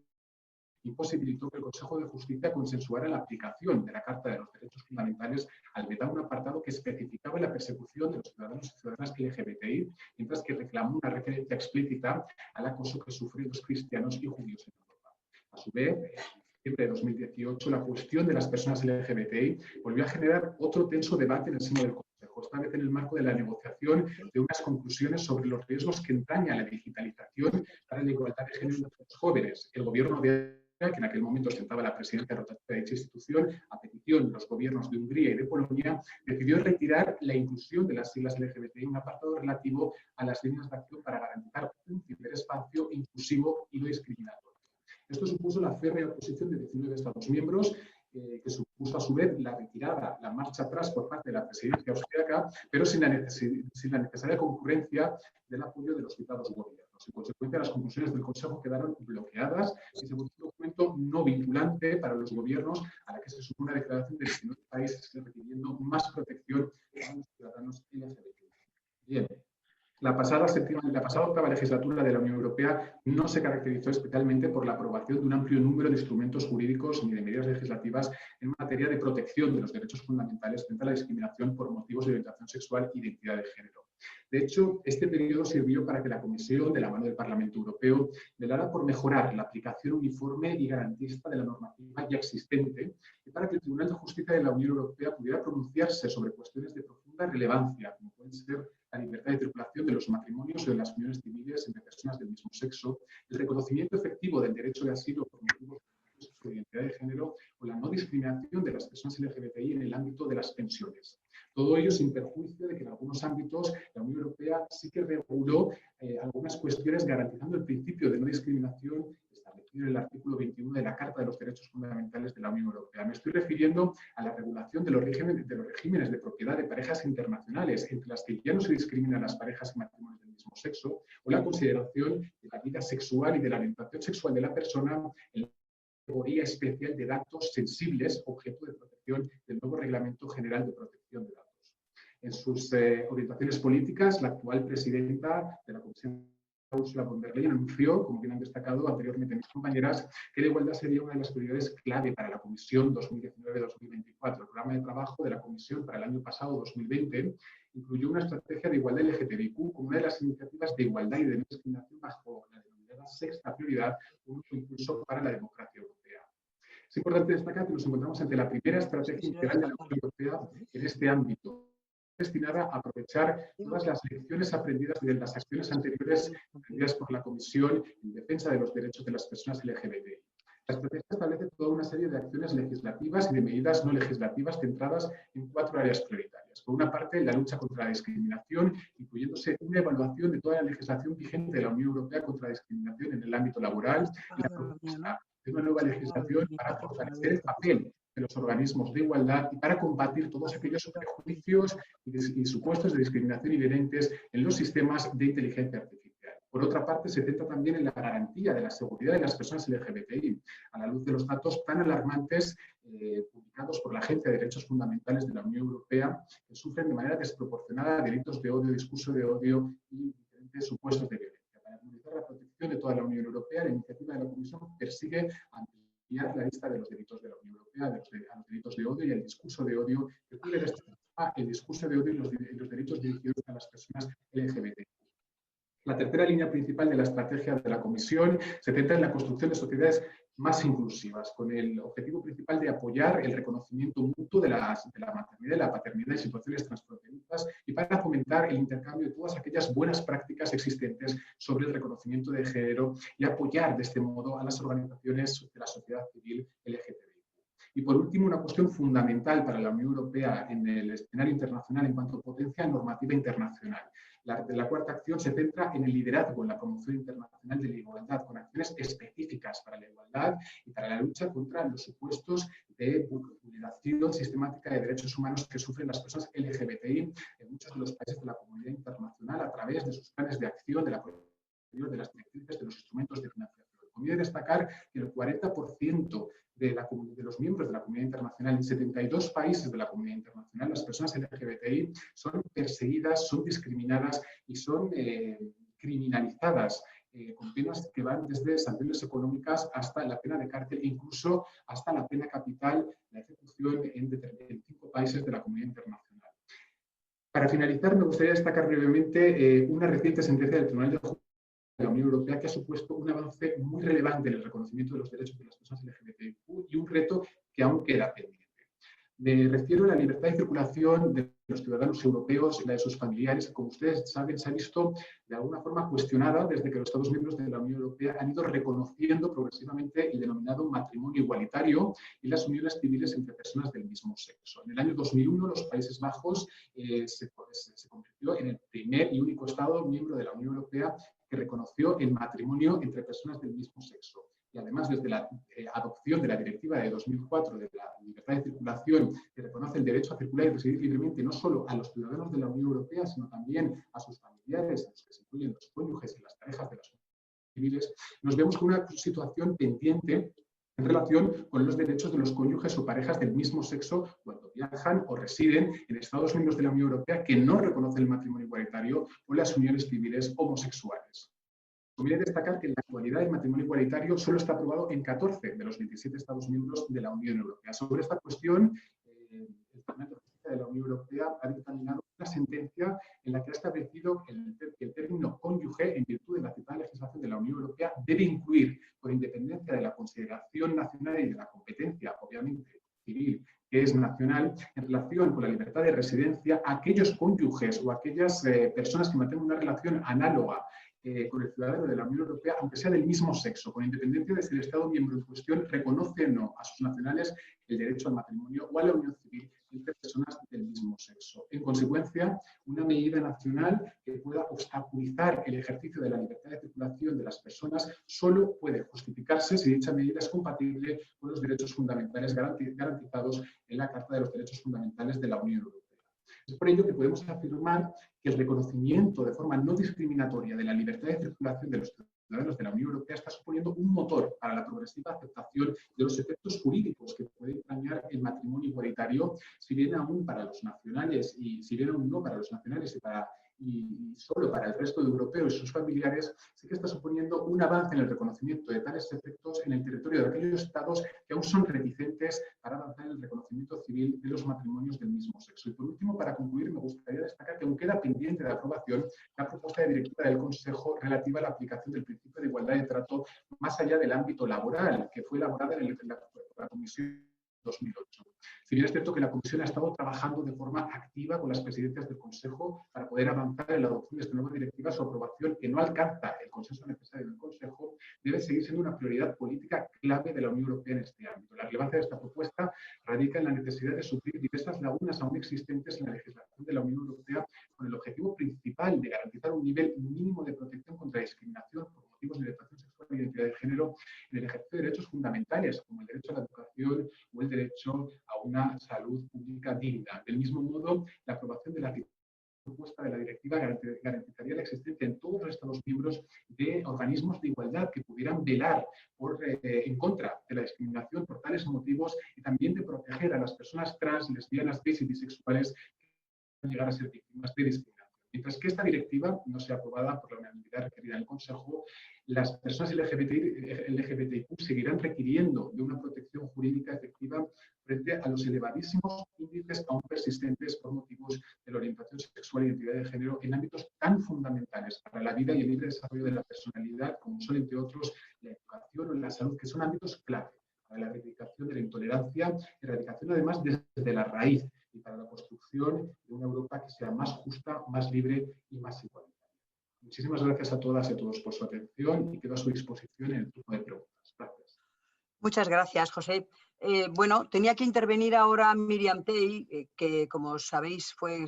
imposibilitó que el Consejo de Justicia consensuara la aplicación de la Carta de los Derechos Fundamentales al vetar un apartado que especificaba la persecución de los ciudadanos y ciudadanas LGBTI, mientras que reclamó una referencia explícita al acoso que sufren los cristianos y judíos en Europa. A su vez, en diciembre de 2018, la cuestión de las personas LGBTI volvió a generar otro tenso debate en el seno del Consejo, esta vez en el marco de la negociación de unas conclusiones sobre los riesgos que entraña la digitalización para la igualdad de género entre los jóvenes. El gobierno de que en aquel momento ostentaba la presidencia rotativa de dicha institución, a petición de los gobiernos de Hungría y de Polonia, decidió retirar la inclusión de las siglas LGBTI en un apartado relativo a las líneas de acción para garantizar un ciberespacio inclusivo y no discriminatorio. Esto supuso la férrea oposición de 19 Estados miembros, que supuso a su vez la retirada, la marcha atrás por parte de la presidencia austríaca, pero sin la necesaria concurrencia del apoyo de los citados gobiernos. En consecuencia, las conclusiones del Consejo quedaron bloqueadas y se votó un documento no vinculante para los gobiernos a la que se sumó una declaración de 19 países requiriendo más protección a los ciudadanos LGBTI. Bien. La pasada octava legislatura de la Unión Europea no se caracterizó especialmente por la aprobación de un amplio número de instrumentos jurídicos ni de medidas legislativas en materia de protección de los derechos fundamentales frente a la discriminación por motivos de orientación sexual e identidad de género. De hecho, este periodo sirvió para que la Comisión, de la mano del Parlamento Europeo, velara por mejorar la aplicación uniforme y garantista de la normativa ya existente y para que el Tribunal de Justicia de la Unión Europea pudiera pronunciarse sobre cuestiones de profunda relevancia, como pueden ser la libertad de circulación de los matrimonios o de las uniones civiles entre personas del mismo sexo, el reconocimiento efectivo del derecho de asilo por motivos de identidad de género o la no discriminación de las personas LGBTI en el ámbito de las pensiones. Todo ello sin perjuicio de que en algunos ámbitos la Unión Europea sí que reguló algunas cuestiones garantizando el principio de no discriminación establecido en el artículo 21 de la Carta de los Derechos Fundamentales de la Unión Europea. Me estoy refiriendo a la regulación de los regímenes de propiedad de parejas internacionales, entre las que ya no se discriminan las parejas y matrimonios del mismo sexo, o la consideración de la vida sexual y de la orientación sexual de la persona en la categoría especial de datos sensibles, objeto de protección del nuevo Reglamento General de Protección de Datos. En sus orientaciones políticas, la actual presidenta de la Comisión, Ursula von der Leyen, anunció, como bien han destacado anteriormente mis compañeras, que la igualdad sería una de las prioridades clave para la Comisión 2019-2024. El programa de trabajo de la Comisión para el año pasado, 2020, incluyó una estrategia de igualdad LGTBIQ como una de las iniciativas de igualdad y de no discriminación bajo la denominada sexta prioridad, un impulso para la democracia europea. Es importante destacar que nos encontramos ante la primera estrategia integral de la Unión Europea en este ámbito, destinada a aprovechar todas las lecciones aprendidas de las acciones anteriores emprendidas por la Comisión en defensa de los derechos de las personas LGBTI. La estrategia establece toda una serie de acciones legislativas y de medidas no legislativas centradas en 4 áreas prioritarias. Por una parte, la lucha contra la discriminación, incluyéndose una evaluación de toda la legislación vigente de la Unión Europea contra la discriminación en el ámbito laboral y la propuesta de una nueva legislación para fortalecer el papel de los organismos de igualdad y para combatir todos aquellos prejuicios y supuestos de discriminación inherentes en los sistemas de inteligencia artificial. Por otra parte, se centra también en la garantía de la seguridad de las personas LGBTI, a la luz de los datos tan alarmantes publicados por la Agencia de Derechos Fundamentales de la Unión Europea, que sufren de manera desproporcionada delitos de odio, discurso de odio y diferentes supuestos de violencia. Para armonizar la protección de toda la Unión Europea, la iniciativa de la Comisión persigue ampliar la lista de los delitos de la Unión Europea, a los delitos de odio y el discurso de odio, que cubre el discurso de odio y los delitos dirigidos a las personas LGBTI. La tercera línea principal de la estrategia de la Comisión se centra en la construcción de sociedades más inclusivas, con el objetivo principal de apoyar el reconocimiento mutuo de la maternidad y la paternidad en situaciones transfronterizas y para fomentar el intercambio de todas aquellas buenas prácticas existentes sobre el reconocimiento de género y apoyar de este modo a las organizaciones de la sociedad civil LGTBI. Y por último, una cuestión fundamental para la Unión Europea en el escenario internacional en cuanto a potencia normativa internacional. La cuarta acción se centra en el liderazgo en la promoción internacional de la igualdad, con acciones específicas para la igualdad y para la lucha contra los supuestos de vulneración sistemática de derechos humanos que sufren las personas LGBTI en muchos de los países de la comunidad internacional a través de sus planes de acción, de las directrices, de los instrumentos de financiación. Conviene destacar que el 40% de los miembros de la comunidad internacional, en 72 países de la comunidad internacional, las personas LGBTI son perseguidas, son discriminadas y son criminalizadas, con penas que van desde sanciones económicas hasta la pena de cárcel e incluso hasta la pena capital, la ejecución en 5 países de la comunidad internacional. Para finalizar, me gustaría destacar brevemente una reciente sentencia del Tribunal de Justicia de la Unión Europea que ha supuesto un avance muy relevante en el reconocimiento de los derechos de las personas LGBTIQ y un reto que aún queda pendiente. Me refiero a la libertad de circulación de los ciudadanos europeos y la de sus familiares, que, como ustedes saben, se ha visto de alguna forma cuestionada desde que los Estados miembros de la Unión Europea han ido reconociendo progresivamente el denominado matrimonio igualitario y las uniones civiles entre personas del mismo sexo. En el año 2001, los Países Bajos se convirtió en el primer y único Estado miembro de la Unión Europea que reconoció el matrimonio entre personas del mismo sexo. Y además, desde la adopción de la Directiva de 2004 de la libertad de circulación, que reconoce el derecho a circular y residir libremente no solo a los ciudadanos de la Unión Europea, sino también a sus familiares, en los que se incluyen los cónyuges y las parejas de las civiles, nos vemos con una situación pendiente en relación con los derechos de los cónyuges o parejas del mismo sexo cuando viajan o residen en Estados miembros de la Unión Europea que no reconocen el matrimonio igualitario o las uniones civiles homosexuales. Conviene destacar que en la actualidad el matrimonio igualitario solo está aprobado en 14 de los 27 Estados miembros de la Unión Europea. Sobre esta cuestión, el Tribunal de Justicia de la Unión Europea ha dictaminado una sentencia en la que ha establecido que el término cónyuge, en virtud de la citada legislación de la Unión Europea, debe incluir, por independencia de la consideración nacional y de la competencia, obviamente, civil, que es nacional, en relación con la libertad de residencia, aquellos cónyuges o aquellas personas que mantengan una relación análoga con el ciudadano de la Unión Europea, aunque sea del mismo sexo, con independencia de si el Estado miembro en cuestión reconoce o no a sus nacionales el derecho al matrimonio o a la unión civil entre personas del mismo sexo. En consecuencia, una medida nacional que pueda obstaculizar el ejercicio de la libertad de circulación de las personas solo puede justificarse si dicha medida es compatible con los derechos fundamentales garantizados en la Carta de los Derechos Fundamentales de la Unión Europea. Es por ello que podemos afirmar que el reconocimiento de forma no discriminatoria de la libertad de circulación de los ciudadanos de la Unión Europea está suponiendo un motor para la progresiva aceptación de los efectos jurídicos que puede entrañar el matrimonio igualitario, si bien aún para los nacionales y si bien aún no para los nacionales y para y solo para el resto de europeos y sus familiares, sí que está suponiendo un avance en el reconocimiento de tales efectos en el territorio de aquellos estados que aún son reticentes para avanzar en el reconocimiento civil de los matrimonios del mismo sexo. Y por último, para concluir, me gustaría destacar que aún queda pendiente de aprobación la propuesta de directiva del Consejo relativa a la aplicación del principio de igualdad de trato más allá del ámbito laboral, que fue elaborada en la Comisión 2008. Si bien es cierto que la Comisión ha estado trabajando de forma activa con las presidencias del Consejo para poder avanzar en la adopción de esta nueva directiva, su aprobación, que no alcanza el consenso necesario del Consejo, debe seguir siendo una prioridad política clave de la Unión Europea en este ámbito. La relevancia de esta propuesta radica en la necesidad de suplir diversas lagunas aún existentes en la legislación de la Unión Europea con el objetivo principal de garantizar un nivel mínimo de protección contra discriminación por motivos de orientación sexual e identidad de género en el ejercicio de derechos fundamentales como el derecho a la educación o el derecho a una salud pública digna. Del mismo modo, la aprobación de la propuesta de la directiva garantizaría la existencia en todos los Estados miembros de organismos de igualdad que pudieran velar en contra de la discriminación por tales motivos y también de proteger a las personas trans, lesbianas, gays y bisexuales que puedan llegar a ser víctimas de discriminación. Mientras que esta directiva no sea aprobada por la unanimidad requerida en el Consejo, las personas LGBTIQ seguirán requiriendo de una protección jurídica efectiva frente a los elevadísimos índices aún persistentes por motivos de la orientación sexual e identidad de género en ámbitos tan fundamentales para la vida y el libre desarrollo de la personalidad, como son, entre otros, la educación o la salud, que son ámbitos clave para la erradicación de la intolerancia, erradicación además desde la raíz y para la construcción de una Europa que sea más justa, más libre y más igualitaria. Muchísimas gracias a todas y a todos por su atención y quedo a su disposición en el turno de preguntas. Gracias. Muchas gracias, José. Bueno, tenía que intervenir ahora Miriam Tey, que, como sabéis, fue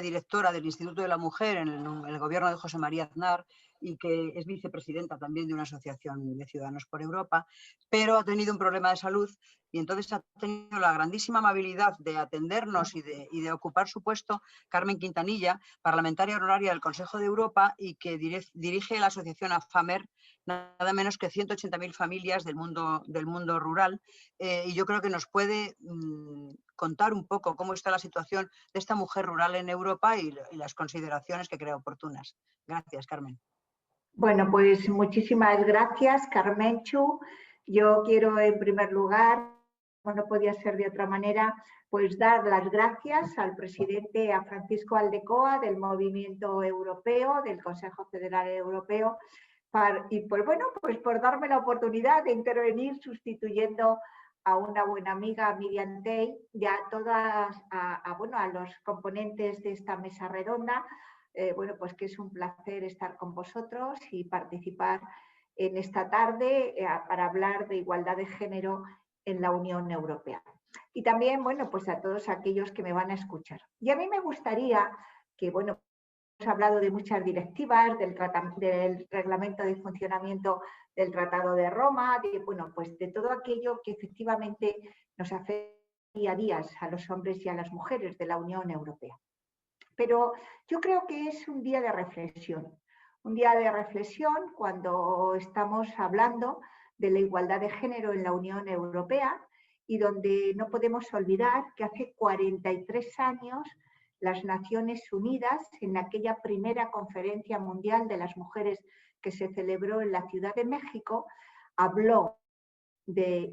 directora del Instituto de la Mujer en el gobierno de José María Aznar y que es vicepresidenta también de una asociación de Ciudadanos por Europa, pero ha tenido un problema de salud y entonces ha tenido la grandísima amabilidad de atendernos y de ocupar su puesto Carmen Quintanilla, parlamentaria honoraria del Consejo de Europa y que dirige la asociación AFAMER, nada menos que 180.000 familias del mundo rural. Y yo creo que nos puede contar un poco cómo está la situación de esta mujer rural en Europa y las consideraciones que crea oportunas. Gracias, Carmen. Bueno, pues muchísimas gracias, Carmenchu. Yo quiero, en primer lugar, como no podía ser de otra manera, pues dar las gracias al presidente, a Francisco Aldecoa, del Movimiento Europeo, del Consejo Federal Europeo, y pues por darme la oportunidad de intervenir sustituyendo a una buena amiga, Miriam Tey, y a a los componentes de esta mesa redonda. Pues que es un placer estar con vosotros y participar en esta tarde para hablar de igualdad de género en la Unión Europea. Y también, pues a todos aquellos que me van a escuchar. Y a mí me gustaría que, hemos hablado de muchas directivas, del reglamento de funcionamiento del Tratado de Roma, de todo aquello que efectivamente nos afecta día a día a los hombres y a las mujeres de la Unión Europea. Pero yo creo que es un día de reflexión cuando estamos hablando de la igualdad de género en la Unión Europea y donde no podemos olvidar que hace 43 años las Naciones Unidas, en aquella primera conferencia mundial de las mujeres que se celebró en la Ciudad de México, habló de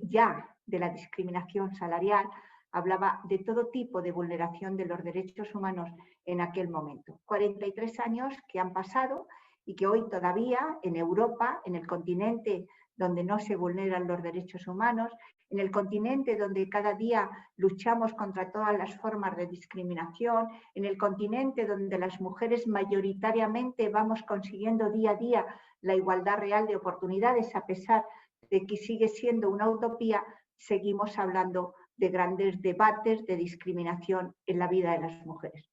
la discriminación salarial, hablaba de todo tipo de vulneración de los derechos humanos en aquel momento. 43 años que han pasado y que hoy todavía en Europa, en el continente donde no se vulneran los derechos humanos, en el continente donde cada día luchamos contra todas las formas de discriminación, en el continente donde las mujeres mayoritariamente vamos consiguiendo día a día la igualdad real de oportunidades, a pesar de que sigue siendo una utopía, seguimos hablando de grandes debates de discriminación en la vida de las mujeres.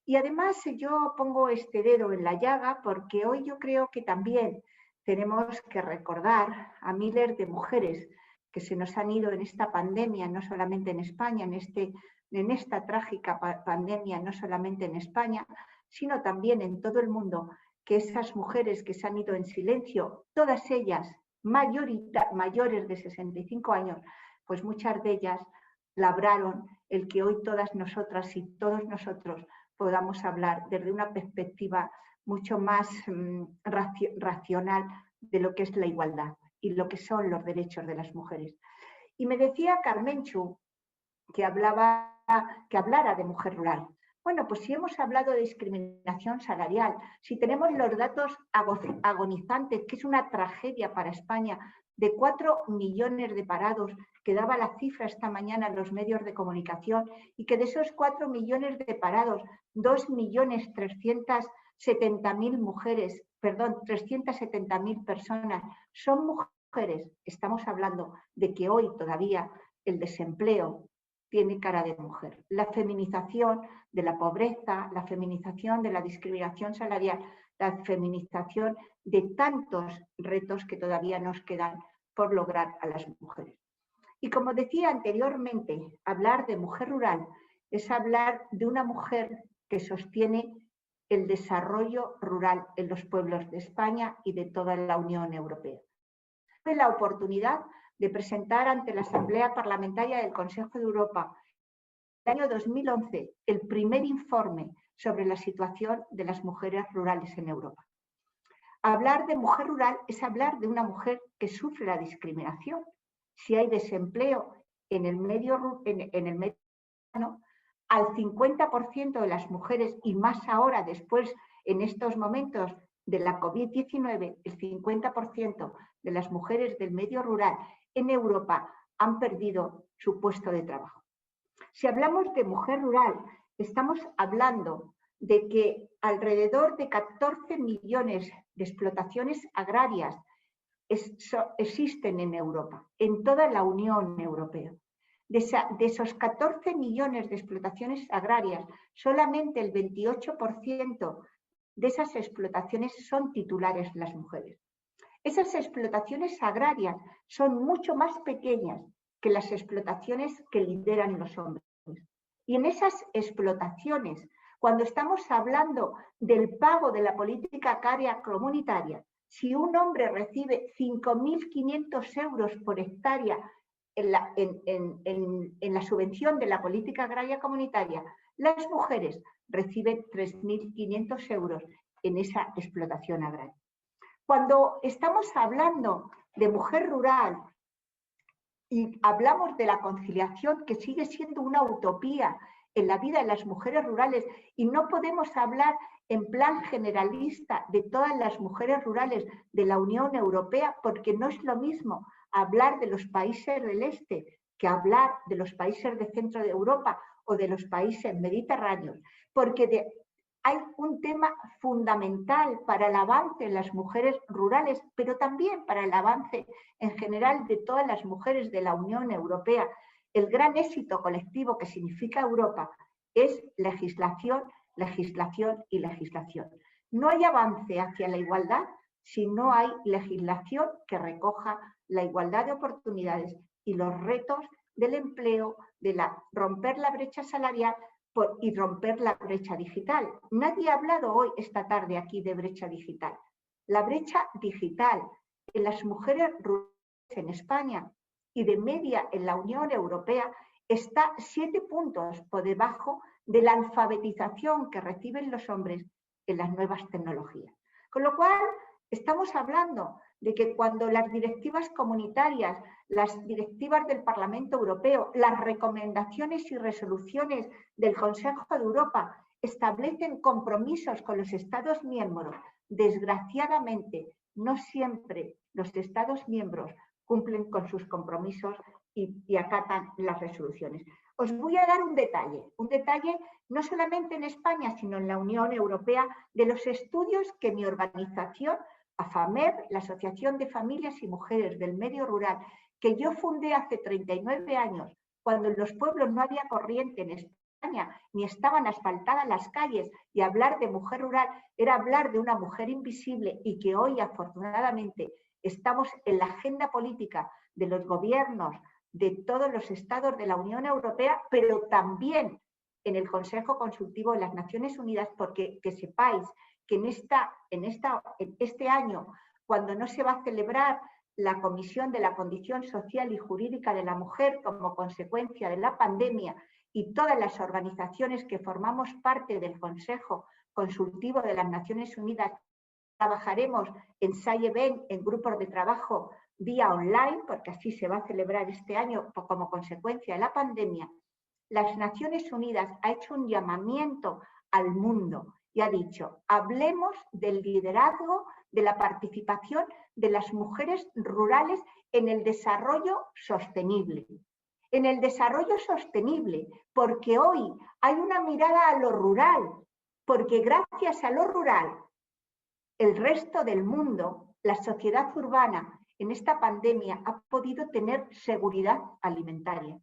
Y además yo pongo este dedo en la llaga porque hoy yo creo que también tenemos que recordar a miles de mujeres que se nos han ido en esta pandemia, no solamente en España, en esta trágica pandemia, no solamente en España, sino también en todo el mundo, que esas mujeres que se han ido en silencio, todas ellas mayores de 65 años, pues muchas de ellas labraron el que hoy todas nosotras y todos nosotros podamos hablar desde una perspectiva mucho más racional de lo que es la igualdad y lo que son los derechos de las mujeres. Y me decía Carmenchu que hablara de mujer rural. Bueno, pues si hemos hablado de discriminación salarial, si tenemos los datos agonizantes, que es una tragedia para España, de 4 millones de parados, que daba la cifra esta mañana en los medios de comunicación, y que de esos 4 millones de parados, 2.370.000 mujeres, perdón, 370.000 personas son mujeres. Estamos hablando de que hoy todavía el desempleo tiene cara de mujer. La feminización de la pobreza, la feminización de la discriminación salarial, la feminización de tantos retos que todavía nos quedan por lograr a las mujeres. Y como decía anteriormente, hablar de mujer rural es hablar de una mujer que sostiene el desarrollo rural en los pueblos de España y de toda la Unión Europea. Tuve la oportunidad de presentar ante la Asamblea Parlamentaria del Consejo de Europa en el año 2011 el primer informe sobre la situación de las mujeres rurales en Europa. Hablar de mujer rural es hablar de una mujer que sufre la discriminación. Si hay desempleo en el medio urbano, al 50% de las mujeres, y más ahora después en estos momentos de la COVID-19, el 50% de las mujeres del medio rural en Europa han perdido su puesto de trabajo. Si hablamos de mujer rural, estamos hablando de que alrededor de 14 millones de explotaciones agrarias existen en Europa, en toda la Unión Europea. De esos 14 millones de explotaciones agrarias, solamente el 28% de esas explotaciones son titulares las mujeres. Esas explotaciones agrarias son mucho más pequeñas que las explotaciones que lideran los hombres. Y en esas explotaciones, cuando estamos hablando del pago de la política agraria comunitaria, si un hombre recibe 5.500 euros por hectárea en la subvención de la política agraria comunitaria, las mujeres reciben 3.500 euros en esa explotación agraria. Cuando estamos hablando de mujer rural y hablamos de la conciliación, que sigue siendo una utopía en la vida de las mujeres rurales, y no podemos hablar en plan generalista de todas las mujeres rurales de la Unión Europea, porque no es lo mismo hablar de los países del este que hablar de los países del centro de Europa o de los países mediterráneos, porque hay un tema fundamental para el avance de las mujeres rurales, pero también para el avance en general de todas las mujeres de la Unión Europea. El gran éxito colectivo que significa Europa es legislación, legislación y legislación. No hay avance hacia la igualdad si no hay legislación que recoja la igualdad de oportunidades y los retos del empleo, de romper la brecha salarial y romper la brecha digital. Nadie ha hablado hoy, esta tarde, aquí de brecha digital. La brecha digital en las mujeres rurales en España y de media en la Unión Europea está 7 puntos por debajo de la alfabetización que reciben los hombres en las nuevas tecnologías. Con lo cual, estamos hablando de que cuando las directivas comunitarias, las directivas del Parlamento Europeo, las recomendaciones y resoluciones del Consejo de Europa establecen compromisos con los Estados miembros, desgraciadamente no siempre los Estados miembros cumplen con sus compromisos y acatan las resoluciones. Os voy a dar un detalle no solamente en España, sino en la Unión Europea, de los estudios que mi organización, AFAMER, la Asociación de Familias y Mujeres del Medio Rural, que yo fundé hace 39 años, cuando en los pueblos no había corriente en España, ni estaban asfaltadas las calles, y hablar de mujer rural era hablar de una mujer invisible, y que hoy, afortunadamente, estamos en la agenda política de los gobiernos de todos los estados de la Unión Europea, pero también en el Consejo Consultivo de las Naciones Unidas, porque que sepáis que en este año, cuando no se va a celebrar la Comisión de la Condición Social y Jurídica de la Mujer como consecuencia de la pandemia, y todas las organizaciones que formamos parte del Consejo Consultivo de las Naciones Unidas trabajaremos en SAIEBEN en grupos de trabajo vía online, porque así se va a celebrar este año como consecuencia de la pandemia. Las Naciones Unidas ha hecho un llamamiento al mundo y ha dicho, hablemos del liderazgo, de la participación de las mujeres rurales en el desarrollo sostenible. En el desarrollo sostenible, porque hoy hay una mirada a lo rural, porque gracias a lo rural, el resto del mundo, la sociedad urbana, en esta pandemia ha podido tener seguridad alimentaria.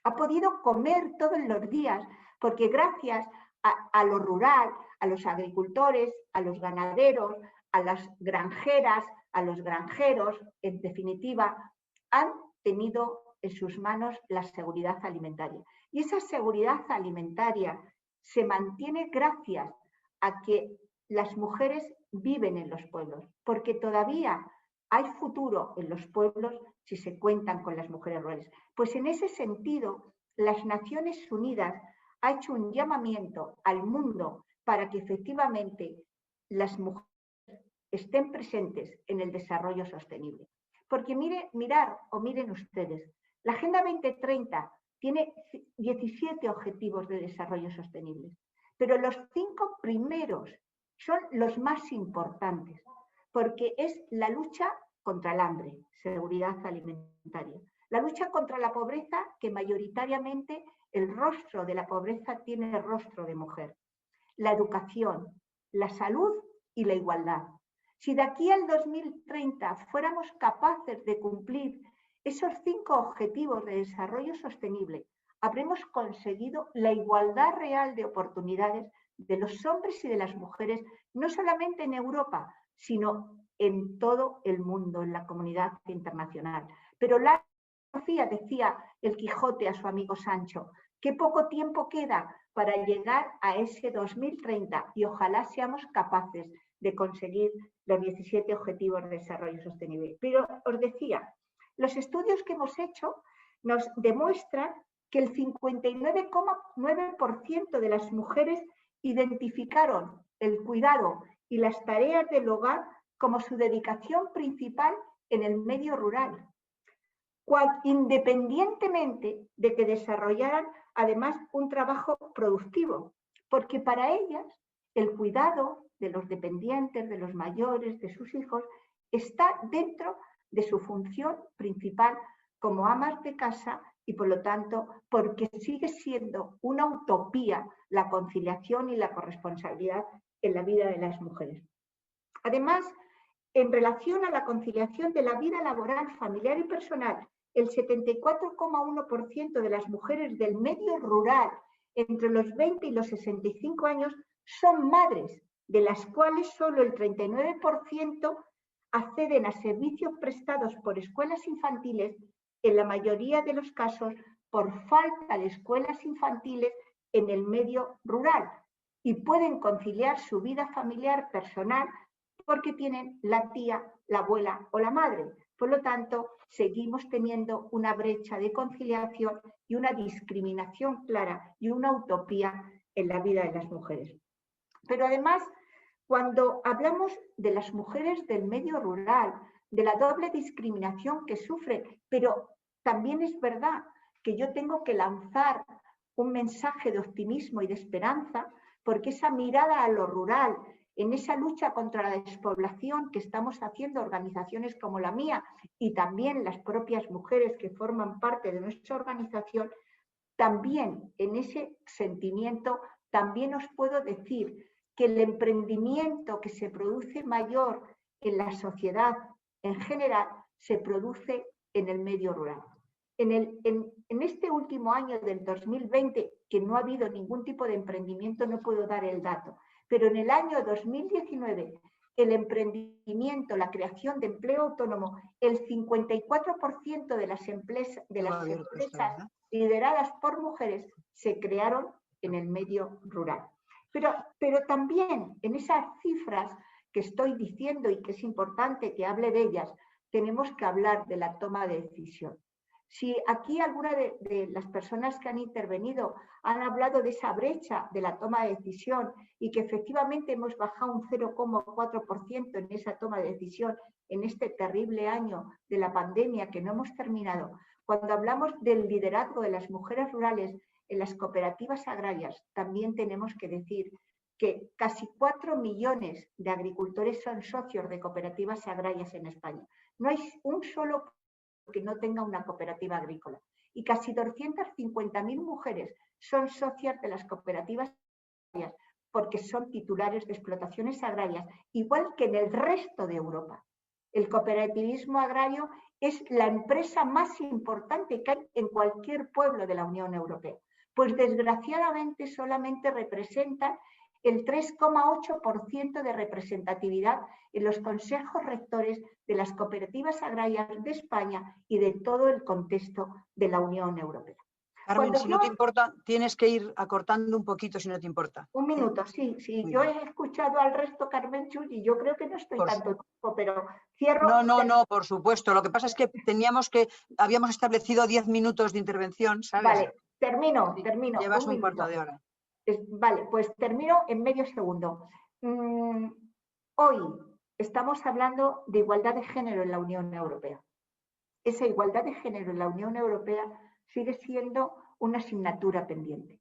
Ha podido comer todos los días, porque gracias a lo rural, a los agricultores, a los ganaderos, a las granjeras, a los granjeros, en definitiva, han tenido en sus manos la seguridad alimentaria. Y esa seguridad alimentaria se mantiene gracias a que las mujeres viven en los pueblos, porque todavía hay futuro en los pueblos si se cuentan con las mujeres rurales. Pues en ese sentido, las Naciones Unidas ha hecho un llamamiento al mundo para que efectivamente las mujeres estén presentes en el desarrollo sostenible. Porque miren ustedes, la Agenda 2030 tiene 17 objetivos de desarrollo sostenible, pero los 5 primeros son los más importantes, porque es la lucha contra el hambre, seguridad alimentaria, la lucha contra la pobreza, que mayoritariamente el rostro de la pobreza tiene el rostro de mujer, la educación, la salud y la igualdad. Si de aquí al 2030 fuéramos capaces de cumplir esos 5 objetivos de desarrollo sostenible, habremos conseguido la igualdad real de oportunidades de los hombres y de las mujeres, no solamente en Europa, sino en todo el mundo, en la comunidad internacional. Pero la filosofía, decía el Quijote a su amigo Sancho, qué poco tiempo queda para llegar a ese 2030 y ojalá seamos capaces de conseguir los 17 Objetivos de Desarrollo Sostenible. Pero os decía, los estudios que hemos hecho nos demuestran que el 59,9% de las mujeres identificaron el cuidado y las tareas del hogar como su dedicación principal en el medio rural, independientemente de que desarrollaran además un trabajo productivo, porque para ellas el cuidado de los dependientes, de los mayores, de sus hijos, está dentro de su función principal como amas de casa y, por lo tanto, porque sigue siendo una utopía la conciliación y la corresponsabilidad en la vida de las mujeres. Además, en relación a la conciliación de la vida laboral, familiar y personal, el 74,1% de las mujeres del medio rural entre los 20 y los 65 años son madres, de las cuales solo el 39% acceden a servicios prestados por escuelas infantiles, en la mayoría de los casos por falta de escuelas infantiles en el medio rural, y pueden conciliar su vida familiar personal porque tienen la tía, la abuela o la madre. Por lo tanto, seguimos teniendo una brecha de conciliación y una discriminación clara y una utopía en la vida de las mujeres. Pero además, cuando hablamos de las mujeres del medio rural, de la doble discriminación que sufren, pero también es verdad que yo tengo que lanzar un mensaje de optimismo y de esperanza, porque esa mirada a lo rural, en esa lucha contra la despoblación que estamos haciendo organizaciones como la mía y también las propias mujeres que forman parte de nuestra organización, también en ese sentimiento, también os puedo decir que el emprendimiento que se produce mayor en la sociedad en general se produce en el medio rural. En este último año del 2020, que no ha habido ningún tipo de emprendimiento, no puedo dar el dato, pero en el año 2019, el emprendimiento, la creación de empleo autónomo, el 54% de las empresas lideradas por mujeres se crearon en el medio rural. Pero también en esas cifras que estoy diciendo y que es importante que hable de ellas, tenemos que hablar de la toma de decisión. Si aquí alguna de las personas que han intervenido han hablado de esa brecha de la toma de decisión y que efectivamente hemos bajado un 0,4% en esa toma de decisión en este terrible año de la pandemia que no hemos terminado, cuando hablamos del liderazgo de las mujeres rurales en las cooperativas agrarias, también tenemos que decir que casi 4 millones de agricultores son socios de cooperativas agrarias en España. No hay un solo que no tenga una cooperativa agrícola. Y casi 250.000 mujeres son socias de las cooperativas agrarias porque son titulares de explotaciones agrarias, igual que en el resto de Europa. El cooperativismo agrario es la empresa más importante que hay en cualquier pueblo de la Unión Europea. Pues desgraciadamente solamente representan el 3,8% de representatividad en los consejos rectores de las cooperativas agrarias de España y de todo el contexto de la Unión Europea. Carmen, si no te importa, tienes que ir acortando un poquito, si no te importa. Un minuto, sí. Yo he escuchado al resto, Carmenchu, y yo creo que no estoy tanto tiempo, pero cierro. No, por supuesto. Lo que pasa es que habíamos establecido 10 minutos de intervención, ¿sabes? Vale, termino. Llevas un cuarto de hora. Vale, pues termino en medio segundo. Hoy estamos hablando de igualdad de género en la Unión Europea. Esa igualdad de género en la Unión Europea sigue siendo una asignatura pendiente.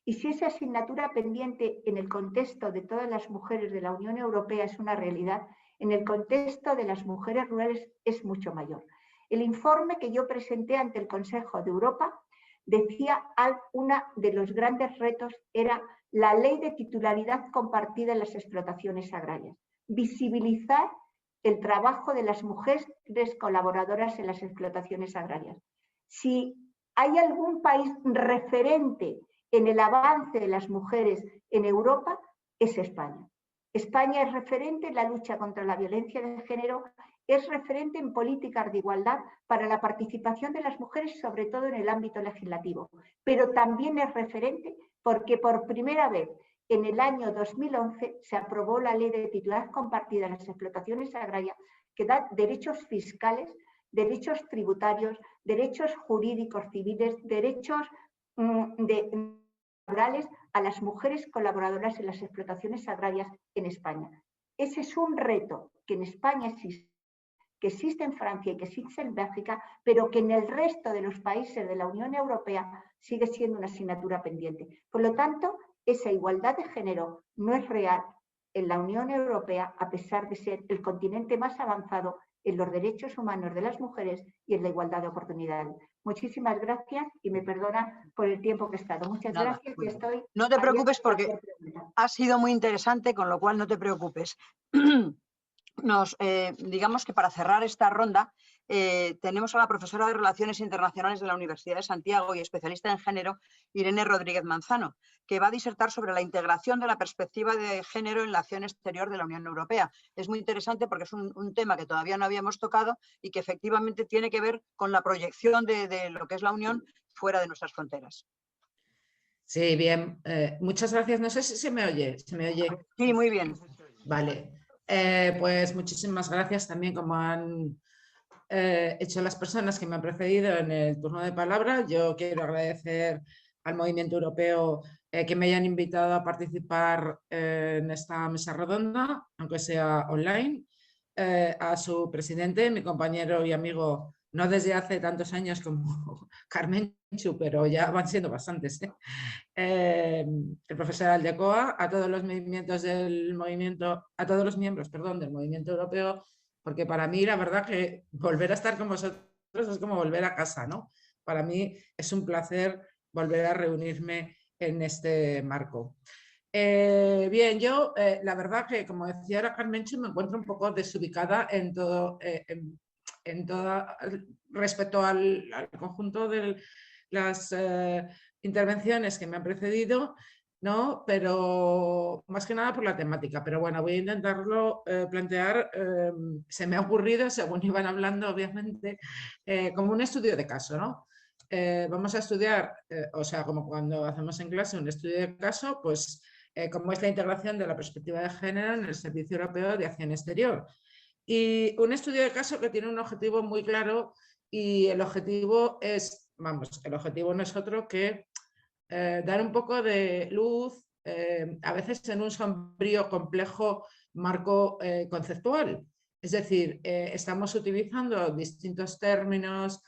Y si esa asignatura pendiente en el contexto de todas las mujeres de la Unión Europea es una realidad, en el contexto de las mujeres rurales es mucho mayor. El informe que yo presenté ante el Consejo de Europa decía uno de los grandes retos era la ley de titularidad compartida en las explotaciones agrarias. Visibilizar el trabajo de las mujeres colaboradoras en las explotaciones agrarias. Si hay algún país referente en el avance de las mujeres en Europa, es España. España es referente en la lucha contra la violencia de género, es referente en políticas de igualdad para la participación de las mujeres, sobre todo en el ámbito legislativo, pero también es referente porque por primera vez en el año 2011 se aprobó la ley de titularidad compartida en las explotaciones agrarias que da derechos fiscales, derechos tributarios, derechos jurídicos civiles, derechos laborales a las mujeres colaboradoras en las explotaciones agrarias en España. Ese es un reto que en España existe, que existe en Francia y que existe en Bélgica, pero que en el resto de los países de la Unión Europea sigue siendo una asignatura pendiente. Por lo tanto, esa igualdad de género no es real en la Unión Europea, a pesar de ser el continente más avanzado en los derechos humanos de las mujeres y en la igualdad de oportunidades. Muchísimas gracias y me perdona por el tiempo que he estado. Muchas gracias y estoy... No te preocupes porque ha sido muy interesante, con lo cual no te preocupes. Digamos que para cerrar esta ronda tenemos a la profesora de Relaciones Internacionales de la Universidad de Santiago y especialista en género, Irene Rodríguez Manzano, que va a disertar sobre la integración de la perspectiva de género en la acción exterior de la Unión Europea. Es muy interesante porque es un tema que todavía no habíamos tocado y que efectivamente tiene que ver con la proyección de lo que es la Unión fuera de nuestras fronteras. Sí, bien. Muchas gracias. No sé si se me oye. ¿Se me oye? Sí, muy bien. Vale. Pues muchísimas gracias también, como han hecho las personas que me han precedido en el turno de palabra. Yo quiero agradecer al Movimiento Europeo que me hayan invitado a participar en esta mesa redonda, aunque sea online, a su presidente, mi compañero y amigo, no desde hace tantos años como Carmenchu, pero ya van siendo bastantes, el profesor Aldecoa, a todos los movimientos del movimiento, a todos los miembros, perdón, del Movimiento Europeo, porque para mí la verdad que volver a estar con vosotros es como volver a casa, ¿no? Para mí es un placer volver a reunirme en este marco. Bien, yo la verdad que, como decía ahora Carmenchu, me encuentro un poco desubicada en todo, respecto al conjunto de las intervenciones que me han precedido, ¿no? Pero más que nada por la temática. Pero bueno, voy a intentarlo plantear, se me ha ocurrido, según iban hablando, obviamente, como un estudio de caso, ¿no? Vamos a estudiar, o sea, como cuando hacemos en clase un estudio de caso, pues cómo es la integración de la perspectiva de género en el Servicio Europeo de Acción Exterior. Y un estudio de caso que tiene un objetivo muy claro y el objetivo es, el objetivo no es otro que dar un poco de luz, a veces en un sombrío, complejo marco conceptual. Es decir, estamos utilizando distintos términos,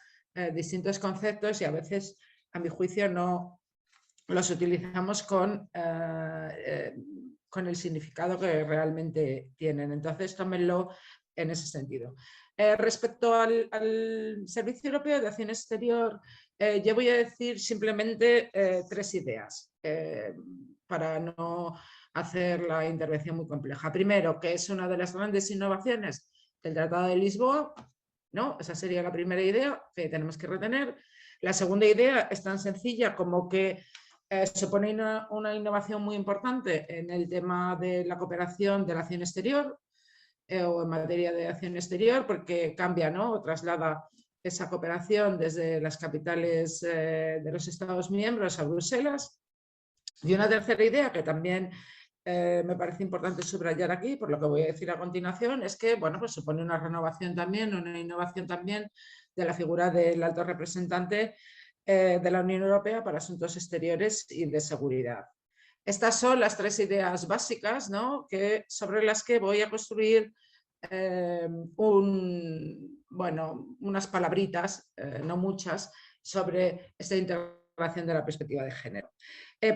distintos conceptos y a veces, a mi juicio, no los utilizamos con el significado que realmente tienen. Entonces, tómenlo en ese sentido. Respecto al Servicio Europeo de Acción Exterior, yo voy a decir simplemente 3 ideas para no hacer la intervención muy compleja. Primero, que es una de las grandes innovaciones del Tratado de Lisboa, ¿no? Esa sería la primera idea que tenemos que retener. La segunda idea es tan sencilla como que supone una innovación muy importante en el tema de la cooperación de la acción exterior o en materia de acción exterior, porque cambia, ¿no? O traslada esa cooperación desde las capitales de los Estados miembros a Bruselas. Y una tercera idea que también me parece importante subrayar aquí, por lo que voy a decir a continuación, es que bueno, pues supone una renovación también, una innovación también de la figura del alto representante de la Unión Europea para Asuntos Exteriores y de Seguridad. Estas son las 3 ideas básicas, ¿no? Sobre las que voy a construir unas palabritas, no muchas, sobre esta integración de la perspectiva de género.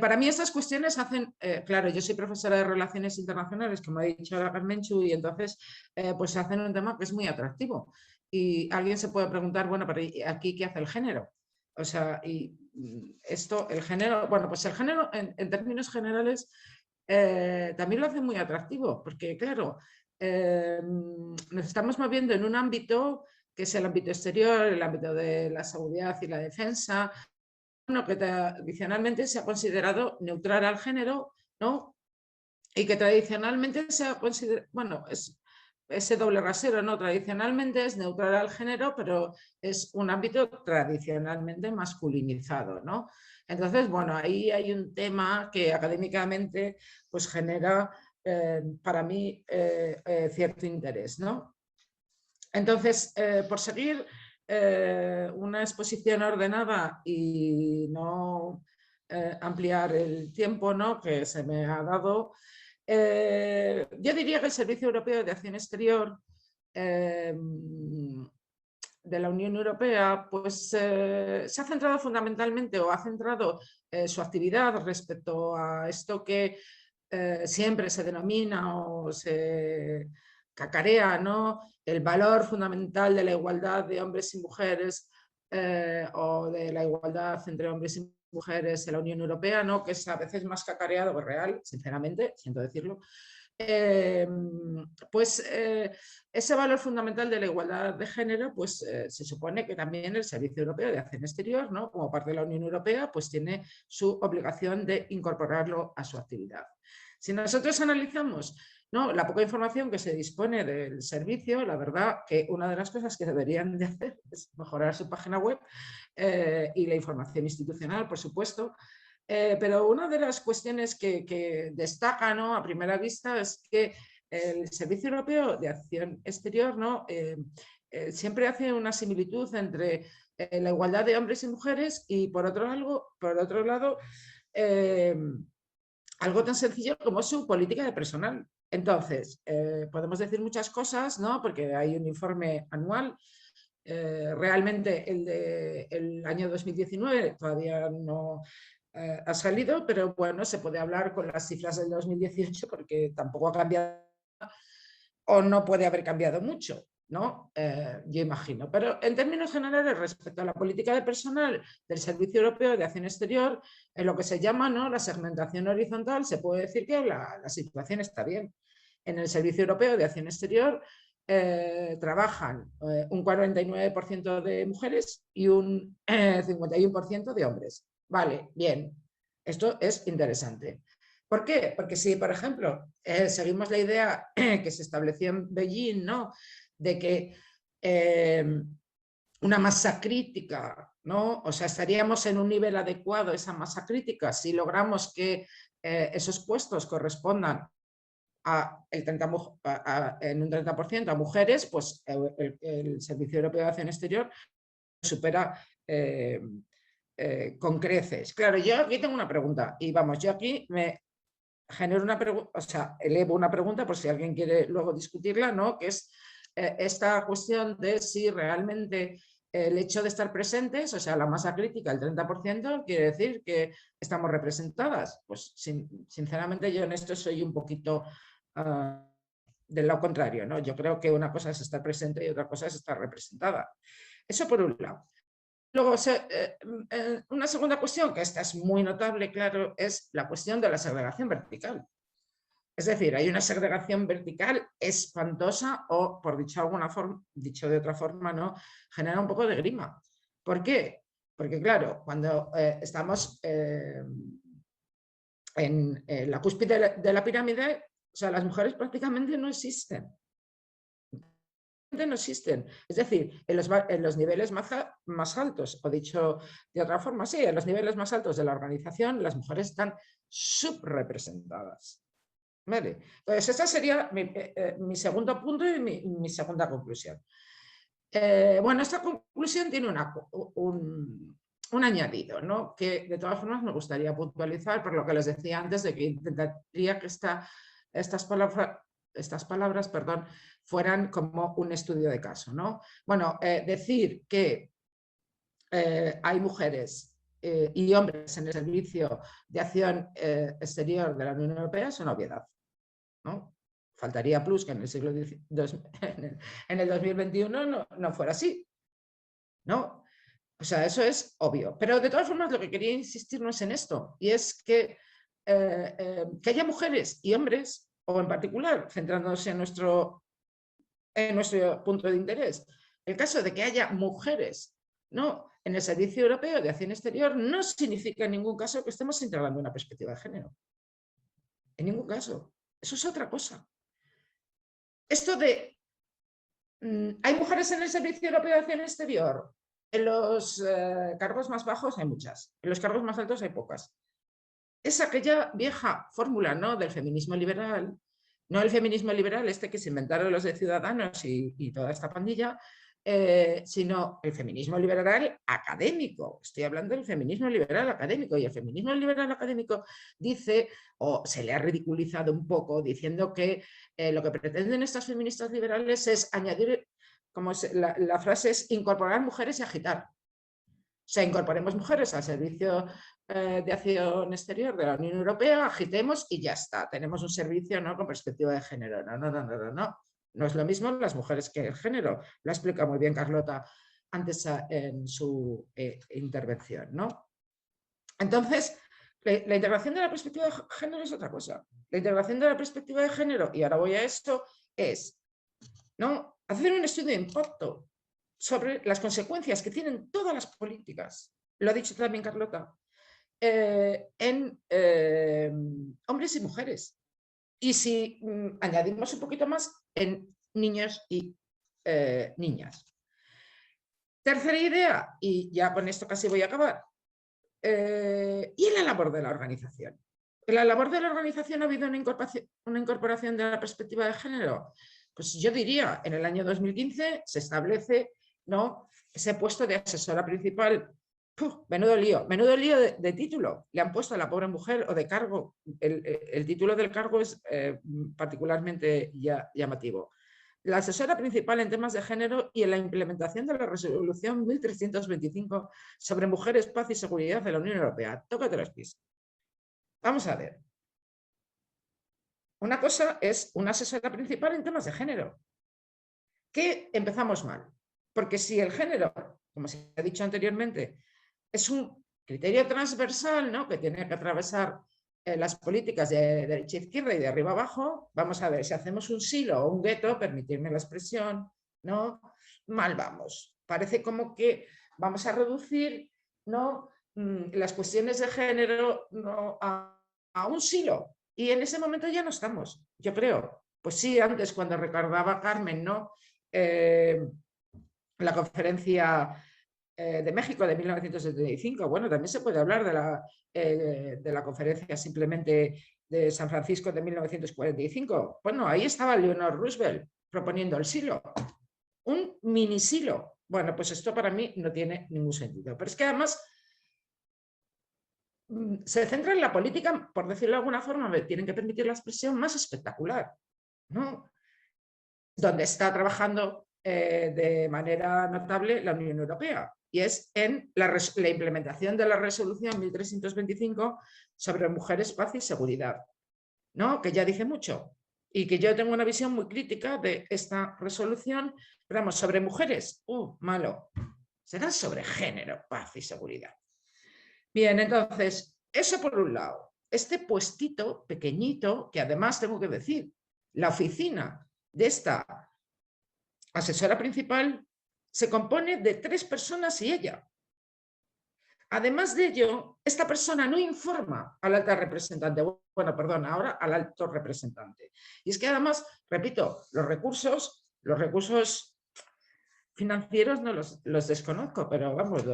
Para mí estas cuestiones hacen, claro, yo soy profesora de Relaciones Internacionales, como ha dicho la Carmenchu, y entonces pues hacen un tema que es muy atractivo. Y alguien se puede preguntar, bueno, pero ¿aquí qué hace el género? O sea, y esto, el género, bueno, pues el género en términos generales también lo hace muy atractivo, porque claro, nos estamos moviendo en un ámbito que es el ámbito exterior, el ámbito de la seguridad y la defensa, que tradicionalmente se ha considerado neutral al género, ¿no? Y que tradicionalmente se ha considerado, bueno, es ese doble rasero, ¿no? Tradicionalmente es neutral al género, pero es un ámbito tradicionalmente masculinizado, ¿no? Entonces, bueno, ahí hay un tema que académicamente pues genera para mí cierto interés, ¿no? Entonces, por seguir una exposición ordenada y no ampliar el tiempo, ¿no? que se me ha dado, yo diría que el Servicio Europeo de Acción Exterior de la Unión Europea pues, se ha centrado fundamentalmente o ha centrado su actividad respecto a esto que siempre se denomina o se cacarea, ¿no? El valor fundamental de la igualdad de hombres y mujeres o de la igualdad entre hombres y mujeres en la Unión Europea, ¿no? que es a veces más cacareado que real, sinceramente, siento decirlo. Ese valor fundamental de la igualdad de género, pues se supone que también el Servicio Europeo de Acción Exterior, ¿no? como parte de la Unión Europea, pues tiene su obligación de incorporarlo a su actividad. Si nosotros analizamos, ¿no? la poca información que se dispone del servicio, la verdad que una de las cosas que deberían de hacer es mejorar su página web y la información institucional, por supuesto. Pero una de las cuestiones que destaca, ¿no? a primera vista es que el Servicio Europeo de Acción Exterior, ¿no? Siempre hace una similitud entre la igualdad de hombres y mujeres y por otro lado algo tan sencillo como su política de personal. Entonces, podemos decir muchas cosas, ¿no? porque hay un informe anual. Realmente el del año 2019 todavía no ha salido, pero bueno, se puede hablar con las cifras del 2018 porque tampoco ha cambiado o no puede haber cambiado mucho, ¿no? Yo imagino. Pero en términos generales, respecto a la política de personal del Servicio Europeo de Acción Exterior, en lo que se llama, ¿no? la segmentación horizontal, se puede decir que la situación está bien. En el Servicio Europeo de Acción Exterior trabajan un 49% de mujeres y un 51% de hombres. Vale, bien. Esto es interesante. ¿Por qué? Porque si, por ejemplo, seguimos la idea que se estableció en Beijing, ¿no? de que una masa crítica, ¿no? o sea, estaríamos en un nivel adecuado esa masa crítica si logramos que esos puestos correspondan en un 30% a mujeres, pues el Servicio Europeo de Acción Exterior supera con creces. Claro, yo aquí tengo una pregunta y vamos, yo aquí me genero una pregunta, o sea, elevo una pregunta por si alguien quiere luego discutirla, ¿no? Que es esta cuestión de si realmente el hecho de estar presentes, o sea, la masa crítica, el 30%, quiere decir que estamos representadas. Pues sinceramente yo en esto soy un poquito del lado contrario, ¿no? Yo creo que una cosa es estar presente y otra cosa es estar representada. Eso por un lado. Luego, una segunda cuestión, que esta es muy notable, claro, es la cuestión de la segregación vertical. Es decir, hay una segregación vertical espantosa o, por dicho de otra forma, ¿no? Genera un poco de grima. ¿Por qué? Porque, claro, cuando estamos en la cúspide de la pirámide, o sea, las mujeres prácticamente no existen. No existen. Es decir, en los niveles más altos, o dicho de otra forma, sí, en los niveles más altos de la organización, las mujeres están subrepresentadas. Vale. Entonces, ese sería mi segundo punto y mi segunda conclusión. Bueno, esta conclusión tiene un añadido, ¿no? Que de todas formas me gustaría puntualizar por lo que les decía antes de que intentaría que estas palabras, fueran como un estudio de caso, ¿no? Bueno, decir que hay mujeres y hombres en el servicio de acción exterior de la Unión Europea es una obviedad, ¿no? Faltaría plus que en el siglo en el 2021 no fuera así, ¿no? O sea, eso es obvio. Pero de todas formas lo que quería insistir no es en esto, y es que haya mujeres y hombres, o en particular, centrándose en nuestro punto de interés, el caso de que haya mujeres, ¿no?, en el Servicio Europeo de Acción Exterior no significa en ningún caso que estemos integrando una perspectiva de género. En ningún caso. Eso es otra cosa. Esto de ¿hay mujeres en el Servicio Europeo de Acción Exterior? En los cargos más bajos hay muchas, en los cargos más altos hay pocas. Es aquella vieja fórmula, ¿no?, del feminismo liberal, no el feminismo liberal este que se inventaron los de Ciudadanos y toda esta pandilla, sino el feminismo liberal académico. Estoy hablando del feminismo liberal académico, y el feminismo liberal académico dice, o se le ha ridiculizado un poco, diciendo que lo que pretenden estas feministas liberales es añadir, como la frase es, incorporar mujeres y agitar. O sea, incorporemos mujeres al servicio de acción exterior de la Unión Europea, agitemos y ya está. Tenemos un servicio, ¿no?, con perspectiva de género. No. No es lo mismo las mujeres que el género. Lo ha explicado muy bien Carlota antes en su intervención, ¿no? Entonces, la integración de la perspectiva de género es otra cosa. La integración de la perspectiva de género, y ahora voy a esto, es, ¿no?, hacer un estudio de impacto sobre las consecuencias que tienen todas las políticas, lo ha dicho también Carlota, en hombres y mujeres. Y si añadimos un poquito más, en niños y niñas. Tercera idea, y ya con esto casi voy a acabar, y en la labor de la organización. ¿En la labor de la organización ha habido una incorporación de la perspectiva de género? Pues yo diría, en el año 2015 se establece, ¿no?, ese puesto de asesora principal. Menudo lío de título le han puesto a la pobre mujer, o de cargo. El título del cargo es particularmente llamativo. La asesora principal en temas de género y en la implementación de la resolución 1325 sobre mujeres, paz y seguridad de la Unión Europea. Tócate los pies. Vamos a ver. Una cosa es una asesora principal en temas de género. Que empezamos mal. Porque si el género, como se ha dicho anteriormente, es un criterio transversal, ¿no?, que tiene que atravesar las políticas de derecha a izquierda y de arriba a abajo, vamos a ver, si hacemos un silo o un gueto, permitirme la expresión, ¿no?, mal vamos. Parece como que vamos a reducir, ¿no?, las cuestiones de género, ¿no?, a un silo. Y en ese momento ya no estamos, yo creo. Pues sí, antes cuando recordaba Carmen, ¿no?, la conferencia de México de 1975, bueno, también se puede hablar de la conferencia simplemente de San Francisco de 1945. Bueno, ahí estaba Eleanor Roosevelt proponiendo el silo, un mini silo, Bueno, pues esto para mí no tiene ningún sentido. Pero es que además se centra en la política, por decirlo de alguna forma, tienen que permitir la expresión más espectacular, ¿no? Donde está trabajando de manera notable la Unión Europea, y es en la implementación de la resolución 1325 sobre mujeres, paz y seguridad, ¿no? Que ya dice mucho, y que yo tengo una visión muy crítica de esta resolución, pero vamos, sobre mujeres, malo, será sobre género, paz y seguridad. Bien, entonces, eso por un lado. Este puestito pequeñito, que además tengo que decir, la oficina de esta asesora principal se compone de 3 personas y ella. Además de ello, esta persona no informa al alta representante, bueno, perdón, ahora al alto representante. Y es que además, repito, los recursos financieros no los desconozco, pero vamos,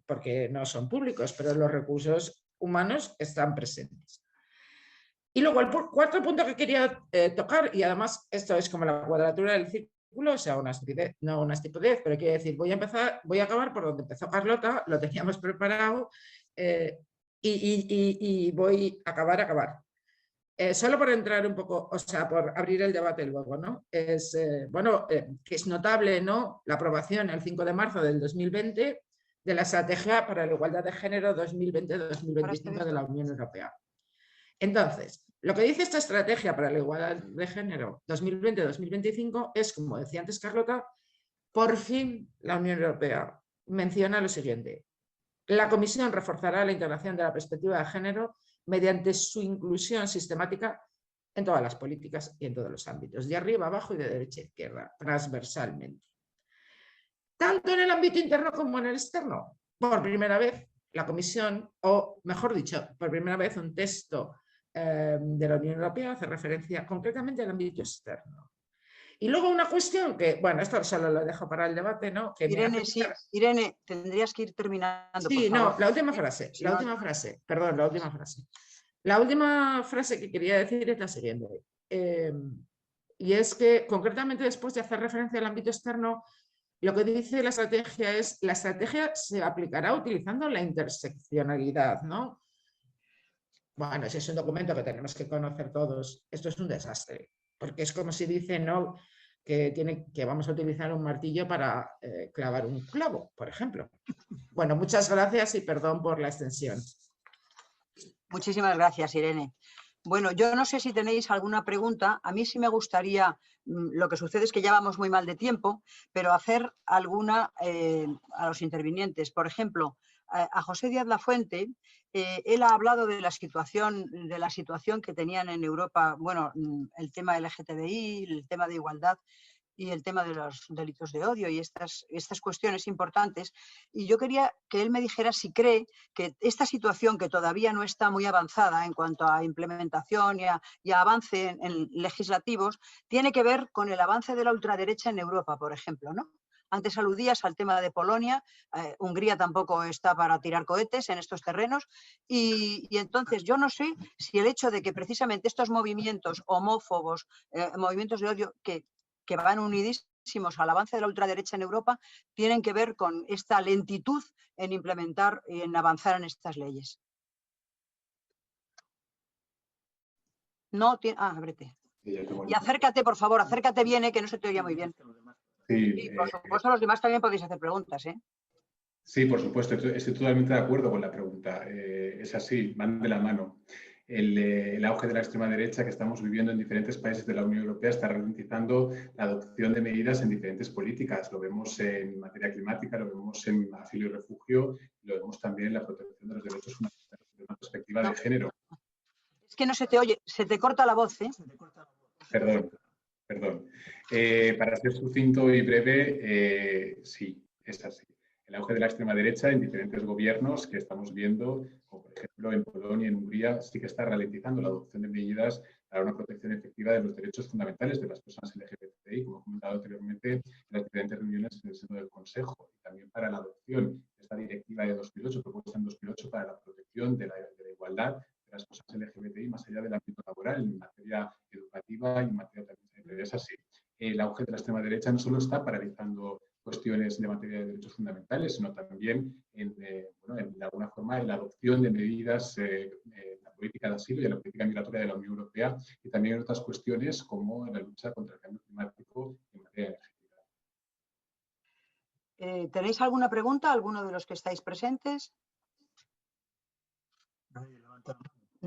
porque no son públicos, pero los recursos humanos están presentes. Y luego el cuarto punto que quería tocar, y además esto es como la cuadratura del círculo, o sea, una estupidez, no una estupidez, pero quiero decir, voy a acabar por donde empezó Carlota, lo teníamos preparado, y voy a acabar. Solo por entrar un poco, o sea, por abrir el debate luego, ¿no? Es, que es notable, ¿no?, la aprobación el 5 de marzo del 2020 de la Estrategia para la Igualdad de Género 2020-2025 de la Unión Europea. Entonces, lo que dice esta Estrategia para la Igualdad de Género 2020-2025 es, como decía antes Carlota, por fin la Unión Europea menciona lo siguiente: la Comisión reforzará la integración de la perspectiva de género mediante su inclusión sistemática en todas las políticas y en todos los ámbitos, de arriba abajo y de derecha a izquierda, transversalmente. Tanto en el ámbito interno como en el externo. Por primera vez, la Comisión, o mejor dicho, por primera vez un texto de la Unión Europea hace referencia concretamente al ámbito externo. Y luego una cuestión que, bueno, esto solo lo dejo para el debate, ¿no? Que Irene, sí, Irene, tendrías que ir terminando, sí, por favor. No, la última frase, la última frase. La última frase que quería decir es la siguiente. Y es que, concretamente, después de hacer referencia al ámbito externo, lo que dice la estrategia es: la estrategia se aplicará utilizando la interseccionalidad, ¿no? Bueno, ese es un documento que tenemos que conocer todos. Esto es un desastre, porque es como si dice, ¿no?, que vamos a utilizar un martillo para clavar un clavo, por ejemplo. Bueno, muchas gracias y perdón por la extensión. Muchísimas gracias, Irene. Bueno, yo no sé si tenéis alguna pregunta. A mí sí me gustaría, lo que sucede es que ya vamos muy mal de tiempo, pero hacer alguna a los intervinientes. Por ejemplo, a José Díaz Lafuente, él ha hablado de la situación que tenían en Europa, bueno, el tema LGTBI, el tema de igualdad y el tema de los delitos de odio y estas cuestiones importantes. Y yo quería que él me dijera si cree que esta situación, que todavía no está muy avanzada en cuanto a implementación y a avance en legislativos, tiene que ver con el avance de la ultraderecha en Europa, por ejemplo, ¿no? Antes aludías al tema de Polonia, Hungría tampoco está para tirar cohetes en estos terrenos, y entonces yo no sé si el hecho de que precisamente estos movimientos homófobos, movimientos de odio que van unidísimos al avance de la ultraderecha en Europa, tienen que ver con esta lentitud en implementar y en avanzar en estas leyes. No tiene... ábrete. Y acércate, por favor, acércate bien, que no se te oye muy bien. Sí, y por supuesto, los demás también podéis hacer preguntas, ¿eh? Sí, por supuesto, estoy totalmente de acuerdo con la pregunta. Es así, van de la mano. El auge de la extrema derecha que estamos viviendo en diferentes países de la Unión Europea está ralentizando la adopción de medidas en diferentes políticas. Lo vemos en materia climática, lo vemos en asilo y refugio, lo vemos también en la protección de los derechos humanos desde una perspectiva de género. Es que no se te oye, se te corta la voz, ¿eh? Perdón. Para ser sucinto y breve, sí, es así. El auge de la extrema derecha en diferentes gobiernos que estamos viendo, como por ejemplo en Polonia y en Hungría, sí que está ralentizando la adopción de medidas para una protección efectiva de los derechos fundamentales de las personas LGBTI, como he comentado anteriormente en las diferentes reuniones en el seno del Consejo, y también para la adopción de esta directiva de 2008, propuesta en 2008 para la protección de la igualdad de las personas LGBTI más allá del ámbito laboral, en materia educativa y en materia también sanitaria. Es así. El auge de la extrema derecha no solo está paralizando cuestiones de materia de derechos fundamentales, sino también de alguna forma en la adopción de medidas en la política de asilo y en la política migratoria de la Unión Europea, y también en otras cuestiones como la lucha contra el cambio climático y en materia energética. ¿Tenéis alguna pregunta, alguno de los que estáis presentes?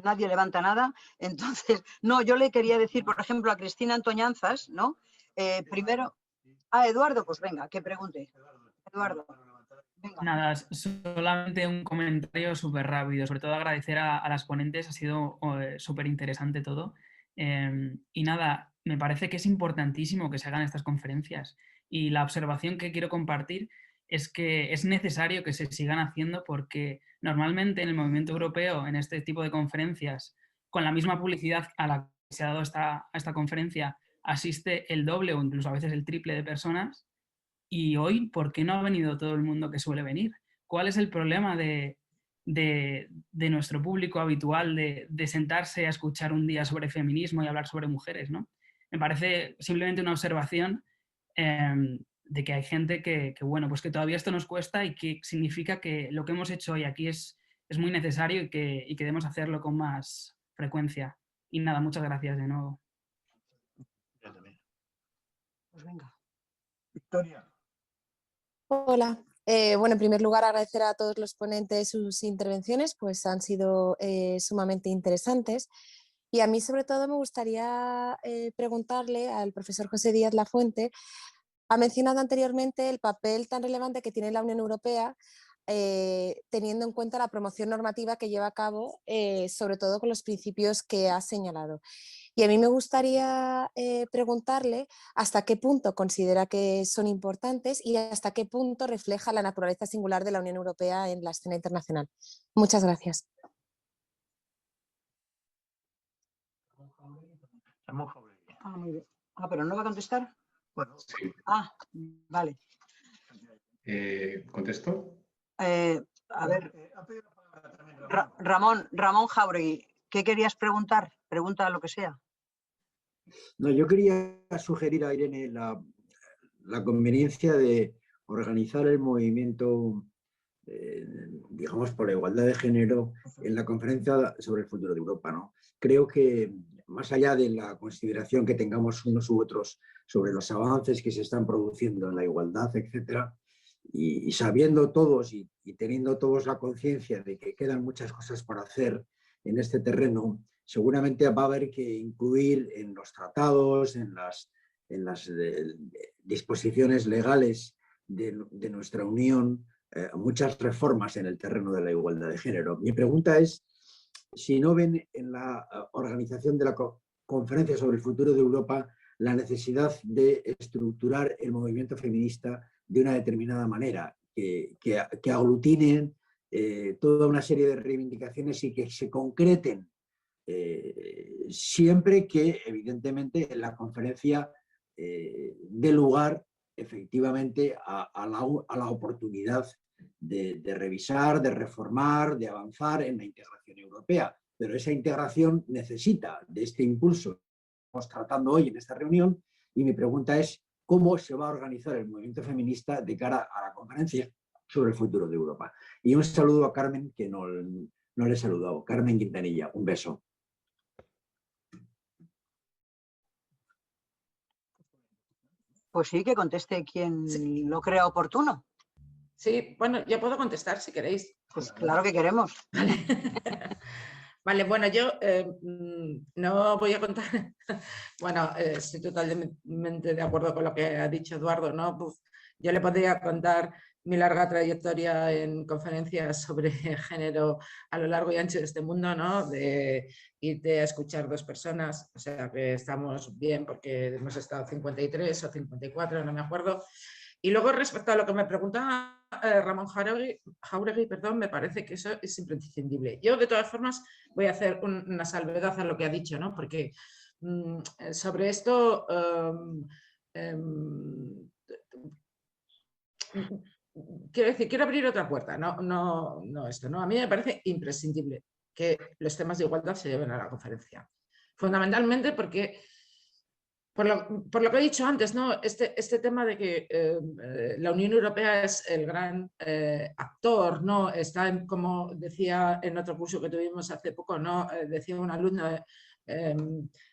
Nadie levanta nada. Entonces, no, yo le quería decir, por ejemplo, a Cristina Antoñanzas, ¿no? Primero, Eduardo, pues venga, que pregunte. Eduardo. Venga. Nada, solamente un comentario súper rápido. Sobre todo agradecer a las ponentes, ha sido súper interesante todo. Y nada, me parece que es importantísimo que se hagan estas conferencias. Y la observación que quiero compartir es que es necesario que se sigan haciendo, porque normalmente en el movimiento europeo, en este tipo de conferencias, con la misma publicidad a la que se ha dado a esta conferencia, asiste el doble o incluso a veces el triple de personas. Y hoy, ¿por qué no ha venido todo el mundo que suele venir? ¿Cuál es el problema de nuestro público habitual de sentarse a escuchar un día sobre feminismo y hablar sobre mujeres, ¿no? Me parece simplemente una observación de que hay gente bueno, pues que todavía esto nos cuesta, y que significa que lo que hemos hecho hoy aquí es muy necesario y que debemos hacerlo con más frecuencia. Y nada, muchas gracias de nuevo. Pues venga. Victoria. Hola. Bueno, en primer lugar, agradecer a todos los ponentes sus intervenciones, pues han sido sumamente interesantes. Y a mí, sobre todo, me gustaría preguntarle al profesor José Díaz Lafuente. Ha mencionado anteriormente el papel tan relevante que tiene la Unión Europea, teniendo en cuenta la promoción normativa que lleva a cabo, sobre todo con los principios que ha señalado. Y a mí me gustaría preguntarle hasta qué punto considera que son importantes y hasta qué punto refleja la naturaleza singular de la Unión Europea en la escena internacional. Muchas gracias. Muy bien. ¿Pero no va a contestar? Bueno, sí. Vale. ¿Contesto? A ver, Ramón Jáuregui, ¿qué querías preguntar? Pregunta lo que sea. No, yo quería sugerir a Irene la conveniencia de organizar el movimiento, digamos, por la igualdad de género en la conferencia sobre el futuro de Europa, ¿no? Creo que, más allá de la consideración que tengamos unos u otros sobre los avances que se están produciendo en la igualdad, etcétera, y sabiendo todos y teniendo todos la conciencia de que quedan muchas cosas por hacer en este terreno, seguramente va a haber que incluir en los tratados, en las disposiciones legales de nuestra Unión, muchas reformas en el terreno de la igualdad de género. Mi pregunta es si no ven en la organización de la conferencia sobre el futuro de Europa la necesidad de estructurar el movimiento feminista de una determinada manera, que aglutinen toda una serie de reivindicaciones y que se concreten siempre que, evidentemente, en la conferencia dé lugar efectivamente a la oportunidad de revisar, de reformar, de avanzar en la integración europea. Pero esa integración necesita de este impulso que estamos tratando hoy en esta reunión, y mi pregunta es cómo se va a organizar el movimiento feminista de cara a la conferencia sobre el futuro de Europa. Y un saludo a Carmen, que no le he saludado. Carmen Quintanilla, un beso. Pues sí, que conteste quien lo crea oportuno. Sí, bueno, yo puedo contestar si queréis. Pues claro que queremos. Vale, bueno, yo no voy a contar, bueno, estoy totalmente de acuerdo con lo que ha dicho Eduardo, ¿no? Pues yo le podría contar mi larga trayectoria en conferencias sobre género a lo largo y ancho de este mundo, ¿no? De irte a escuchar 2 personas, o sea que estamos bien porque hemos estado 53 o 54, no me acuerdo. Y luego, respecto a lo que me preguntaba Ramón Jáuregui, perdón, me parece que eso es imprescindible. Yo, de todas formas, voy a hacer una salvedad a lo que ha dicho, ¿no? Porque sobre esto quiero decir, quiero abrir otra puerta, no esto, ¿no? A mí me parece imprescindible que los temas de igualdad se lleven a la conferencia. Fundamentalmente porque Por lo que he dicho antes, ¿no? Este tema de que la Unión Europea es el gran actor, ¿no? Está, como decía en otro curso que tuvimos hace poco, ¿no? Decía un alumno,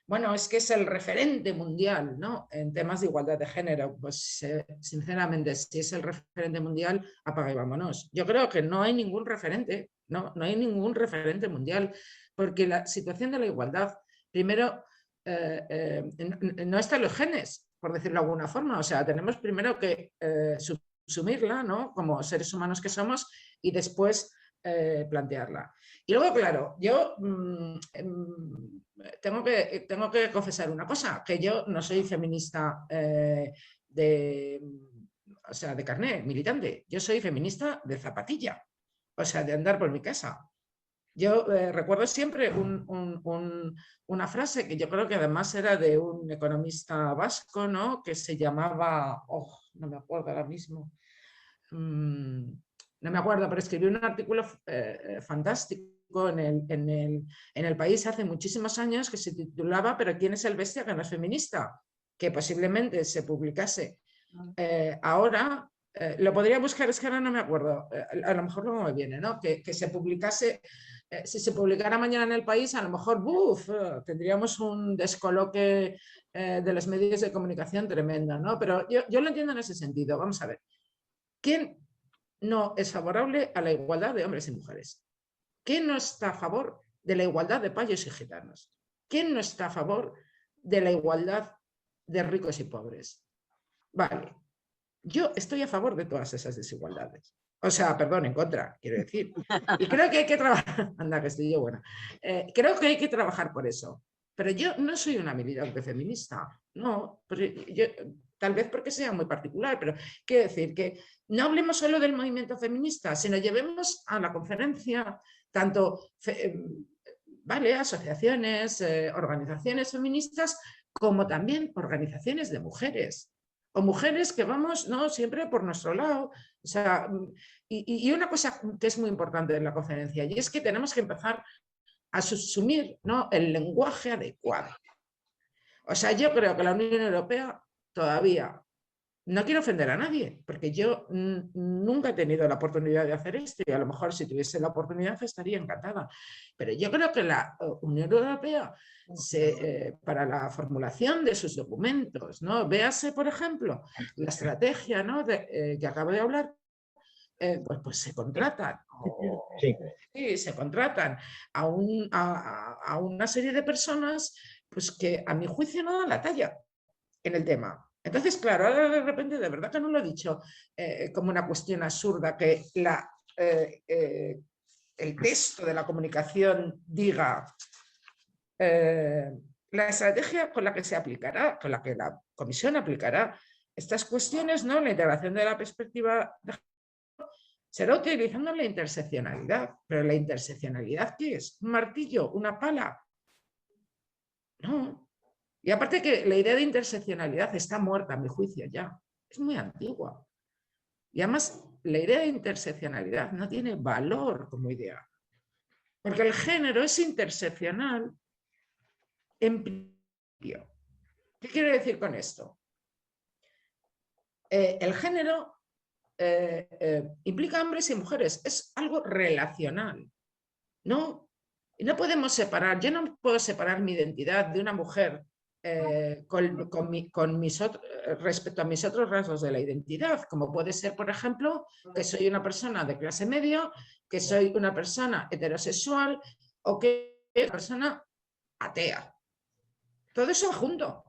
bueno, es que es el referente mundial, ¿no? En temas de igualdad de género. Pues sinceramente, si es el referente mundial, apaga y vámonos. Yo creo que no hay ningún referente, no hay ningún referente mundial, porque la situación de la igualdad, primero, no está en los genes, por decirlo de alguna forma. O sea, tenemos primero que subsumirla, ¿no? Como seres humanos que somos, y después plantearla. Y luego, claro, yo tengo que confesar una cosa, que yo no soy feminista de carné, militante. Yo soy feminista de zapatilla, o sea, de andar por mi casa. Yo recuerdo siempre una frase que yo creo que además era de un economista vasco, ¿no? Que se llamaba, no me acuerdo ahora mismo, no me acuerdo, pero escribió un artículo fantástico en el País hace muchísimos años que se titulaba ¿Pero quién es el bestia que no es feminista? Que posiblemente se publicase ahora. Lo podría buscar, es que ahora no me acuerdo, a lo mejor luego me viene, ¿no? Que se publicase, si se publicara mañana en el País, a lo mejor tendríamos un descoloque de los medios de comunicación tremendo, ¿no? Pero yo lo entiendo en ese sentido. Vamos a ver, ¿quién no es favorable a la igualdad de hombres y mujeres? ¿Quién no está a favor de la igualdad de payos y gitanos? ¿Quién no está a favor de la igualdad de ricos y pobres? Vale. Yo estoy a favor de todas esas desigualdades. O sea, perdón, en contra, quiero decir. Y creo que hay que trabajar, anda que estoy yo buena, creo que hay que trabajar por eso. Pero yo no soy una militante feminista, no, tal vez porque sea muy particular, pero quiero decir que no hablemos solo del movimiento feminista, sino llevemos a la conferencia tanto asociaciones, organizaciones feministas, como también organizaciones de mujeres. O mujeres que vamos, ¿no? Siempre por nuestro lado. O sea, y una cosa que es muy importante en la conferencia, y es que tenemos que empezar a subsumir, ¿no? El lenguaje adecuado. O sea, yo creo que la Unión Europea todavía, no quiero ofender a nadie, porque yo nunca he tenido la oportunidad de hacer esto, y a lo mejor si tuviese la oportunidad estaría encantada. Pero yo creo que la Unión Europea, para la formulación de sus documentos, ¿no? Véase, por ejemplo, la estrategia, ¿no? que acabo de hablar, pues se contratan. Sí, se contratan a una serie de personas pues, que a mi juicio no dan la talla en el tema. Entonces, claro, ahora de repente, de verdad que no lo he dicho como una cuestión absurda, que el texto de la comunicación diga la estrategia con la que se aplicará, con la que la comisión aplicará estas cuestiones, ¿no? La integración de la perspectiva de género será utilizando la interseccionalidad. ¿Pero la interseccionalidad qué es? ¿Un martillo? ¿Una pala? No. Y aparte que la idea de interseccionalidad está muerta, a mi juicio, ya. Es muy antigua. Y además, la idea de interseccionalidad no tiene valor como idea. Porque el género es interseccional en principio. ¿Qué quiero decir con esto? El género implica hombres y mujeres. Es algo relacional. No podemos separar. Yo no puedo separar mi identidad de una mujer respecto a mis otros rasgos de la identidad, como puede ser, por ejemplo, que soy una persona de clase media, que soy una persona heterosexual o que soy una persona atea. Todo eso va junto.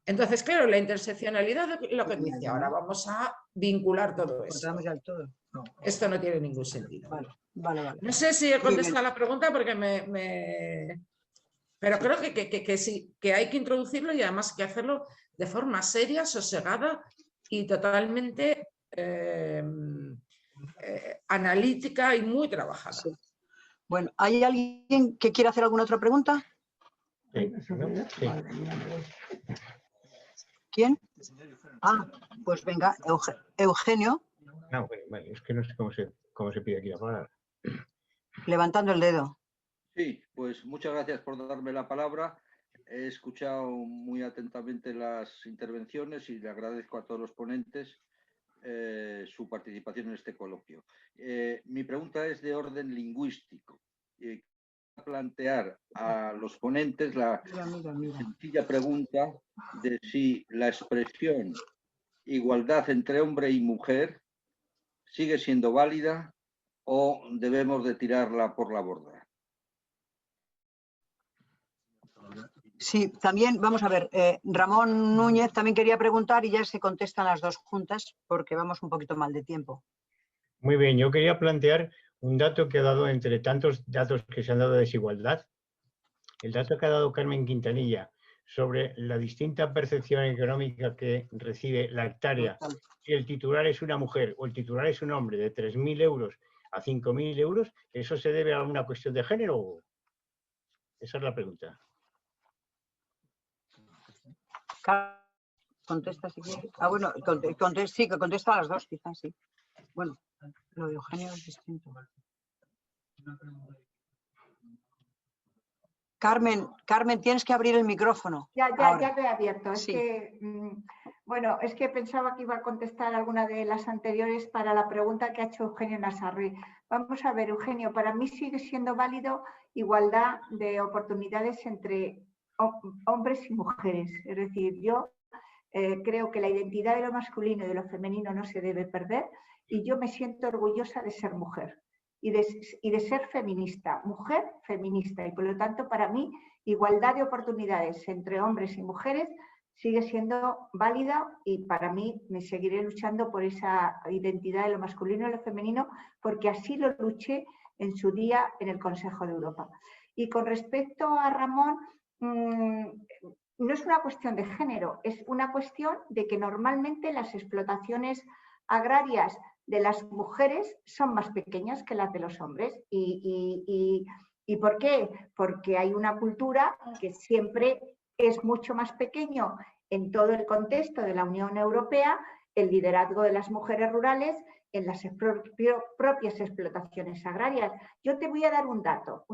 Entonces, claro, la interseccionalidad es lo que dice. Ahora vamos a vincular todo eso. Esto no tiene ningún sentido. Vale. No sé si he contestado la pregunta porque pero creo que sí, que hay que introducirlo y además que hacerlo de forma seria, sosegada y totalmente analítica y muy trabajada. Sí. Bueno, ¿hay alguien que quiera hacer alguna otra pregunta? Sí. ¿Quién? Pues venga, Eugenio. No, vale, es que no sé cómo se pide aquí la palabra. Levantando el dedo. Sí, pues muchas gracias por darme la palabra. he escuchado muy atentamente las intervenciones y le agradezco a todos los ponentes su participación en este coloquio. Mi pregunta es de orden lingüístico. Plantear a los ponentes la sencilla pregunta de si la expresión igualdad entre hombre y mujer sigue siendo válida o debemos de tirarla por la borda. Sí, también, vamos a ver, Ramón Núñez también quería preguntar y ya se contestan las dos juntas porque vamos un poquito mal de tiempo. Muy bien, yo quería plantear un dato que ha dado, entre tantos datos que se han dado de desigualdad, el dato que ha dado Carmen Quintanilla sobre la distinta percepción económica que recibe la hectárea, si el titular es una mujer o el titular es un hombre, de 3.000 euros a 5.000 euros, ¿eso se debe a una cuestión de género? Esa es la pregunta. Contesta si quieres. Ah, bueno, sí, que contesta a las dos, quizás, sí. Bueno, lo de Eugenio es distinto. Carmen, tienes que abrir el micrófono. Ya lo he abierto. Es que, bueno, es que pensaba que iba a contestar alguna de las anteriores para la pregunta que ha hecho Eugenio Nazarri. Vamos a ver, Eugenio, para mí sigue siendo válido igualdad de oportunidades entre hombres y mujeres. Es decir, yo creo que la identidad de lo masculino y de lo femenino no se debe perder y yo me siento orgullosa de ser mujer y de ser feminista, mujer feminista. Y por lo tanto, para mí, igualdad de oportunidades entre hombres y mujeres sigue siendo válida y para mí me seguiré luchando por esa identidad de lo masculino y lo femenino porque así lo luché en su día en el Consejo de Europa. Y con respecto a Ramón, no es una cuestión de género, es una cuestión de que normalmente las explotaciones agrarias de las mujeres son más pequeñas que las de los hombres. ¿Y por qué? Porque hay una cultura que siempre es mucho más pequeño en todo el contexto de la Unión Europea, el liderazgo de las mujeres rurales en las propias explotaciones agrarias. Yo te voy a dar un dato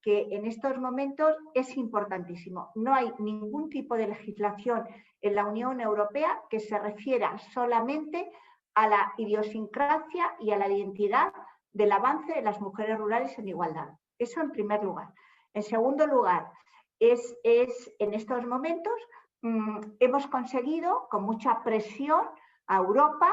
que en estos momentos es importantísimo. No hay ningún tipo de legislación en la Unión Europea que se refiera solamente a la idiosincrasia y a la identidad del avance de las mujeres rurales en igualdad. Eso en primer lugar. En segundo lugar, en estos momentos hemos conseguido con mucha presión a Europa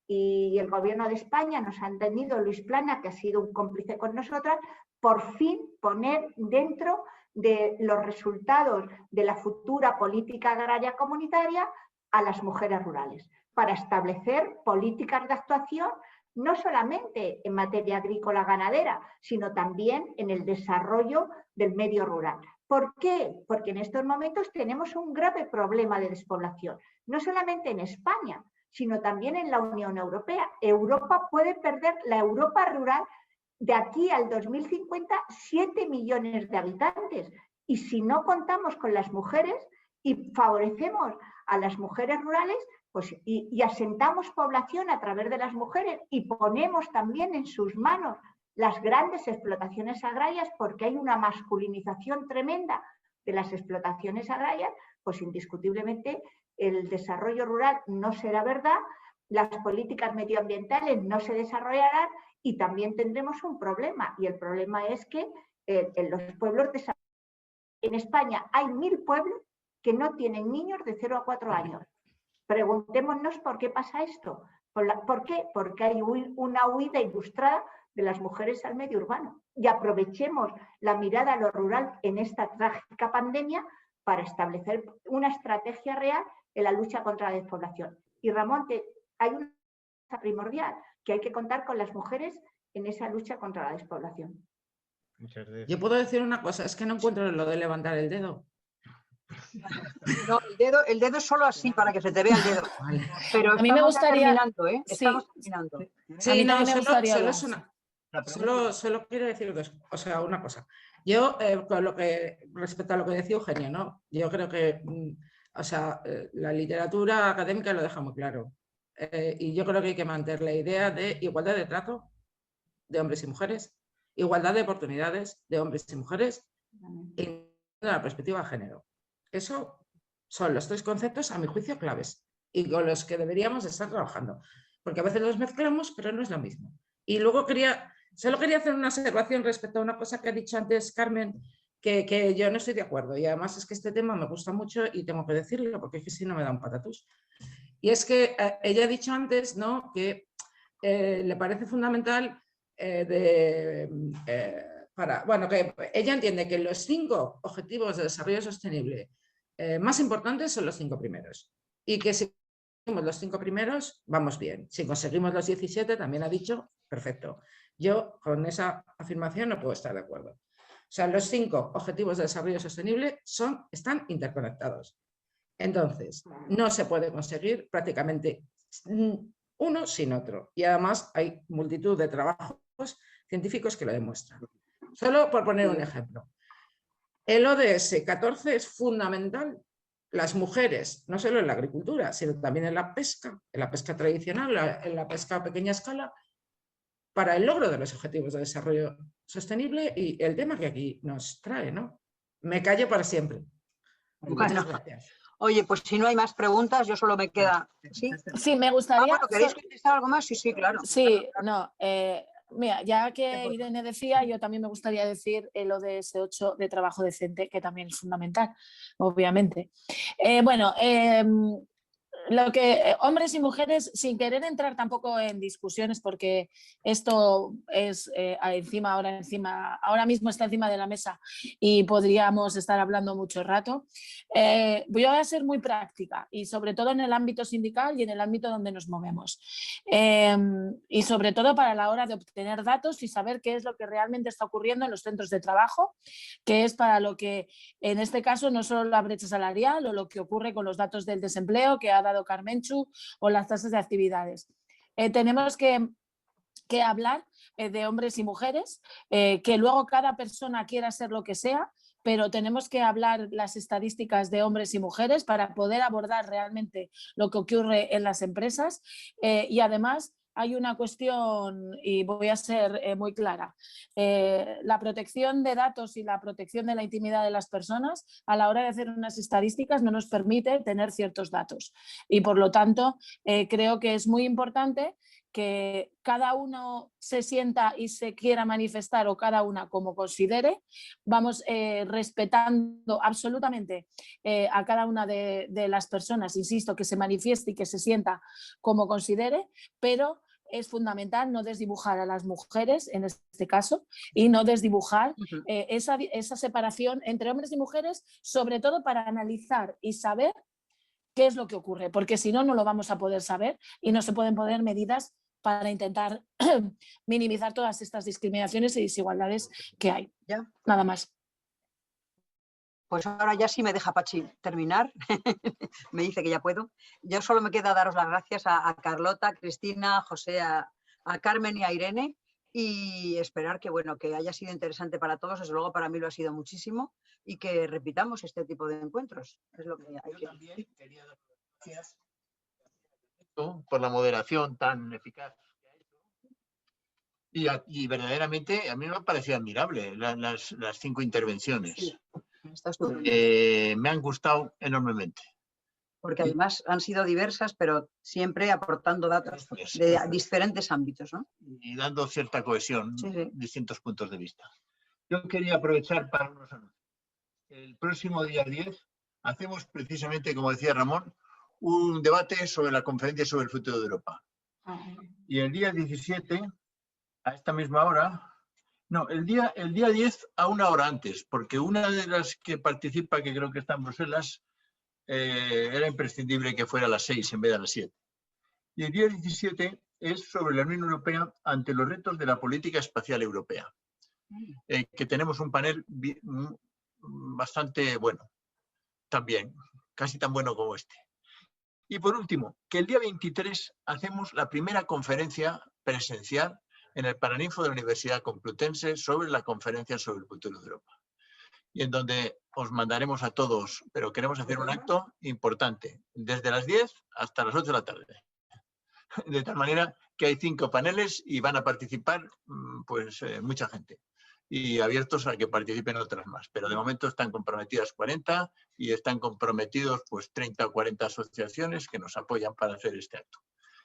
y el Gobierno de España nos ha entendido, Luis Plana, que ha sido un cómplice con nosotras, por fin poner dentro de los resultados de la futura política agraria comunitaria a las mujeres rurales, para establecer políticas de actuación no solamente en materia agrícola ganadera, sino también en el desarrollo del medio rural. ¿Por qué? Porque en estos momentos tenemos un grave problema de despoblación, no solamente en España, sino también en la Unión Europea. Europa puede perder, la Europa rural, de aquí al 2050, 7 millones de habitantes. Y si no contamos con las mujeres y favorecemos a las mujeres rurales, pues, y asentamos población a través de las mujeres y ponemos también en sus manos las grandes explotaciones agrarias, porque hay una masculinización tremenda de las explotaciones agrarias, pues indiscutiblemente el desarrollo rural no será verdad, las políticas medioambientales no se desarrollarán y también tendremos un problema. Y el problema es que en los pueblos desarrollados, en España hay 1000 pueblos que no tienen niños de 0 a 4 años. Preguntémonos por qué pasa esto. ¿Por qué? Porque hay una huida ilustrada de las mujeres al medio urbano. Y aprovechemos la mirada a lo rural en esta trágica pandemia para establecer una estrategia real en la lucha contra la despoblación. Y Ramón, hay una cosa primordial, que hay que contar con las mujeres en esa lucha contra la despoblación. Yo puedo decir una cosa, es que no encuentro lo de levantar el dedo. No, el dedo es solo así para que se te vea el dedo. Vale. Pero a mí me gustaría terminando, ¿eh? Estamos terminando. Sí, a mí no, también me gustaría solo quiero decir una cosa. Yo, con respecto a lo que decía Eugenio, ¿no? Yo creo que la literatura académica lo deja muy claro. Y yo creo que hay que mantener la idea de igualdad de trato de hombres y mujeres, igualdad de oportunidades de hombres y mujeres, la perspectiva de género. Eso son los 3 conceptos, a mi juicio, claves y con los que deberíamos estar trabajando, porque a veces los mezclamos, pero no es lo mismo. Y luego solo quería hacer una observación respecto a una cosa que ha dicho antes Carmen, que yo no estoy de acuerdo, y además es que este tema me gusta mucho y tengo que decirlo, porque es que si no me da un patatús. Y es que ella ha dicho antes, ¿no?, que le parece fundamental que ella entiende que los 5 objetivos de desarrollo sostenible más importantes son los 5 primeros, y que si conseguimos los 5 primeros, vamos bien. Si conseguimos los 17, también ha dicho, perfecto. Yo con esa afirmación no puedo estar de acuerdo. O sea, los 5 objetivos de desarrollo sostenible están interconectados. Entonces, no se puede conseguir prácticamente uno sin otro. Y además hay multitud de trabajos científicos que lo demuestran. Solo por poner un ejemplo. El ODS 14 es fundamental. Las mujeres, no solo en la agricultura, sino también en la pesca tradicional, en la pesca a pequeña escala, para el logro de los objetivos de desarrollo sostenible y el tema que aquí nos trae, ¿no? Me callo para siempre. Muchas gracias. Oye, pues si no hay más preguntas, yo solo me queda... ¿Sí? Sí, me gustaría... bueno, ¿queréis contestar algo más? Sí, claro. Sí, no. Mira, ya que Irene decía, yo también me gustaría decir el ODS 8 de trabajo decente, que también es fundamental, obviamente. Lo que hombres y mujeres, sin querer entrar tampoco en discusiones, porque esto es ahora mismo está encima de la mesa y podríamos estar hablando mucho rato, voy a ser muy práctica y sobre todo en el ámbito sindical y en el ámbito donde nos movemos, y sobre todo para la hora de obtener datos y saber qué es lo que realmente está ocurriendo en los centros de trabajo, que es para lo que en este caso no solo la brecha salarial o lo que ocurre con los datos del desempleo que ha dado Carmenchu o las tasas de actividades. Tenemos que hablar de hombres y mujeres, que luego cada persona quiera ser lo que sea, pero tenemos que hablar las estadísticas de hombres y mujeres para poder abordar realmente lo que ocurre en las empresas, y además hay una cuestión, y voy a ser muy clara, la protección de datos y la protección de la intimidad de las personas a la hora de hacer unas estadísticas no nos permite tener ciertos datos y por lo tanto creo que es muy importante que cada uno se sienta y se quiera manifestar o cada una como considere, vamos respetando absolutamente a cada una de las personas, insisto, que se manifieste y que se sienta como considere, pero es fundamental no desdibujar a las mujeres en este caso y no desdibujar esa separación entre hombres y mujeres, sobre todo para analizar y saber qué es lo que ocurre, porque si no, no lo vamos a poder saber y no se pueden poner medidas para intentar minimizar todas estas discriminaciones y desigualdades que hay. ¿Ya? Nada más. Pues ahora ya sí me deja Pachi terminar, me dice que ya puedo. Yo solo me queda daros las gracias a Carlota, a Cristina, a José, a Carmen y a Irene y esperar que, bueno, que haya sido interesante para todos, desde luego para mí lo ha sido muchísimo y que repitamos este tipo de encuentros. Es lo que hay que... Yo también quería dar gracias por la moderación tan eficaz que ha hecho y verdaderamente a mí me ha parecido admirable las 5 intervenciones. Sí. Me han gustado enormemente. Porque además han sido diversas, pero siempre aportando datos de diferentes ámbitos, ¿no? Y dando cierta cohesión, sí. Distintos puntos de vista. Yo quería aprovechar para unos anuncios. El próximo día 10 hacemos precisamente, como decía Ramón, un debate sobre la conferencia sobre el futuro de Europa. Y el día 17, a esta misma hora... No, el día 10 a una hora antes, porque una de las que participa, que creo que está en Bruselas, era imprescindible que fuera a las 6 en vez de a las 7. Y el día 17 es sobre la Unión Europea ante los retos de la política espacial europea, que tenemos un panel bastante bueno, también, casi tan bueno como este. Y por último, que el día 23 hacemos la primera conferencia presencial en el Paraninfo de la Universidad Complutense sobre la conferencia sobre el futuro de Europa. Y en donde os mandaremos a todos, pero queremos hacer un acto importante, desde las 10 hasta las 8 de la tarde. De tal manera que hay 5 paneles y van a participar pues mucha gente. y abiertos a que participen otras más. Pero de momento están comprometidas 40 y están comprometidos pues 30 o 40 asociaciones que nos apoyan para hacer este acto.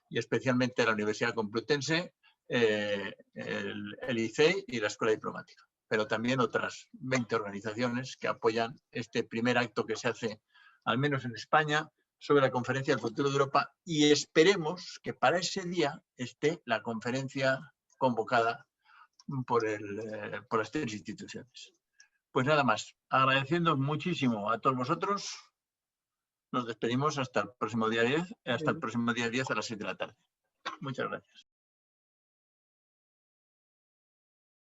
Y especialmente la Universidad Complutense, el ICEI y la Escuela Diplomática. Pero también otras 20 organizaciones que apoyan este primer acto que se hace, al menos en España, sobre la Conferencia del Futuro de Europa, y esperemos que para ese día esté la conferencia convocada por las 3 instituciones. Pues nada más, agradeciendo muchísimo a todos vosotros, nos despedimos hasta el próximo día 10, a las 7 de la tarde. Muchas gracias.